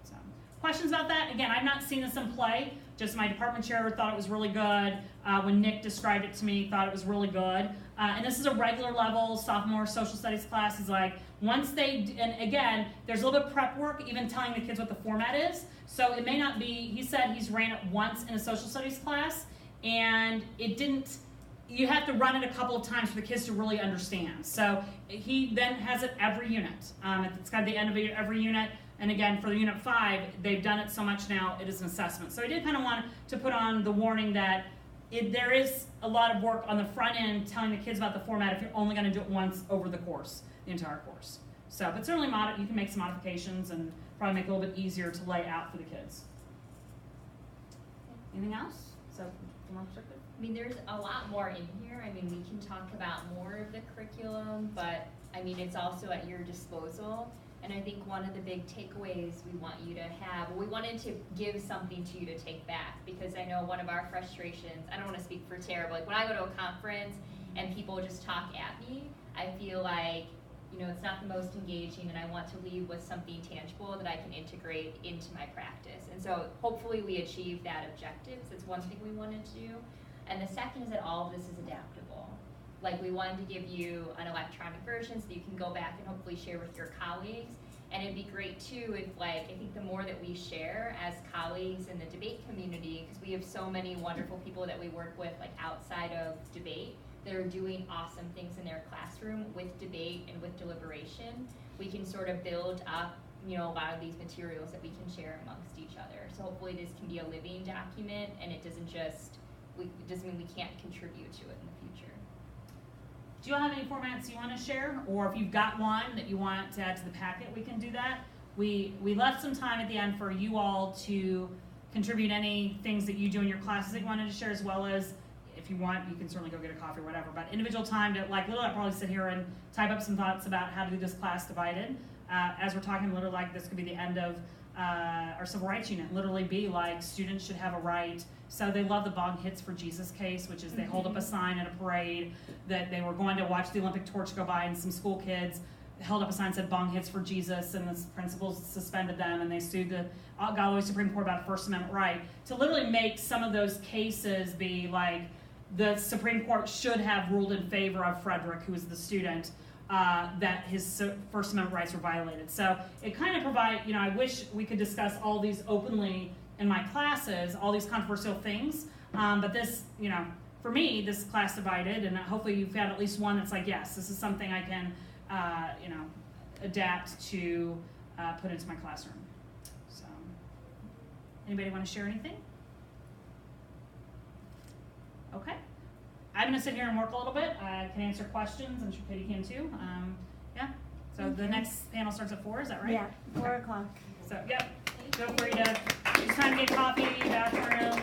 So, questions about that? Again, I've not seen this in play. Just my department chair thought it was really good. When Nick described it to me, thought it was really good. And this is a regular level sophomore social studies class. Is like once they, and again, there's a little bit of prep work, even telling the kids what the format is. So it may not be. He said he's ran it once in a social studies class, and it didn't. You have to run it a couple of times for the kids to really understand. So he then has it every unit. It's got the end of every unit. And again, for the Unit 5, they've done it so much now, it is an assessment. So I did kind of want to put on the warning that there is a lot of work on the front end telling the kids about the format if you're only going to do it once over the course, the entire course. So, but certainly you can make some modifications and probably make it a little bit easier to lay out for the kids. Anything else? So, from our perspective? I mean, there's a lot more in here. I mean, we can talk about more of the curriculum, but I mean, it's also at your disposal. And I think one of the big takeaways we want you to have, we wanted to give something to you to take back, because I know one of our frustrations, I don't want to speak for Tara, but like when I go to a conference and people just talk at me, I feel like, it's not the most engaging, and I want to leave with something tangible that I can integrate into my practice. And so hopefully we achieve that objective. So it's one thing we wanted to do. And the second is that all of this is adaptable. Like, we wanted to give you an electronic version so you can go back and hopefully share with your colleagues. And it'd be great too if, I think the more that we share as colleagues in the debate community, because we have so many wonderful people that we work with outside of debate that are doing awesome things in their classroom with debate and with deliberation, we can sort of build up a lot of these materials that we can share amongst each other. So hopefully this can be a living document, and it doesn't mean we can't contribute to it in the future. Do you all have any formats you want to share? Or if you've got one that you want to add to the packet, we can do that. We left some time at the end for you all to contribute any things that you do in your classes that you wanted to share, as well as, if you want, you can certainly go get a coffee or whatever. But individual time to, literally, I'll probably sit here and type up some thoughts about how to do this class divided. As we're talking, literally, this could be the end of our civil rights unit. Literally be like, students should have a right. So they love the Bong Hits for Jesus case, which is they hold up a sign at a parade that they were going to watch the Olympic torch go by, and some school kids held up a sign that said Bong Hits for Jesus, and the principals suspended them, and they sued the Galway Supreme Court about a First Amendment right. To literally make some of those cases be like, the Supreme Court should have ruled in favor of Frederick, who was the student, that his First Amendment rights were violated. So it kind of provide, I wish we could discuss all these openly in my classes, all these controversial things. But this, for me, this class divided, and hopefully you've got at least one that's like, yes, this is something I can, adapt to put into my classroom. So, anybody want to share anything? Okay. I'm going to sit here and work a little bit. I can answer questions. I'm sure Katie can too. Yeah. So the next panel starts at 4, is that right? Yeah, 4 o'clock. So, yep. Feel free to, it's time to get coffee, bathroom.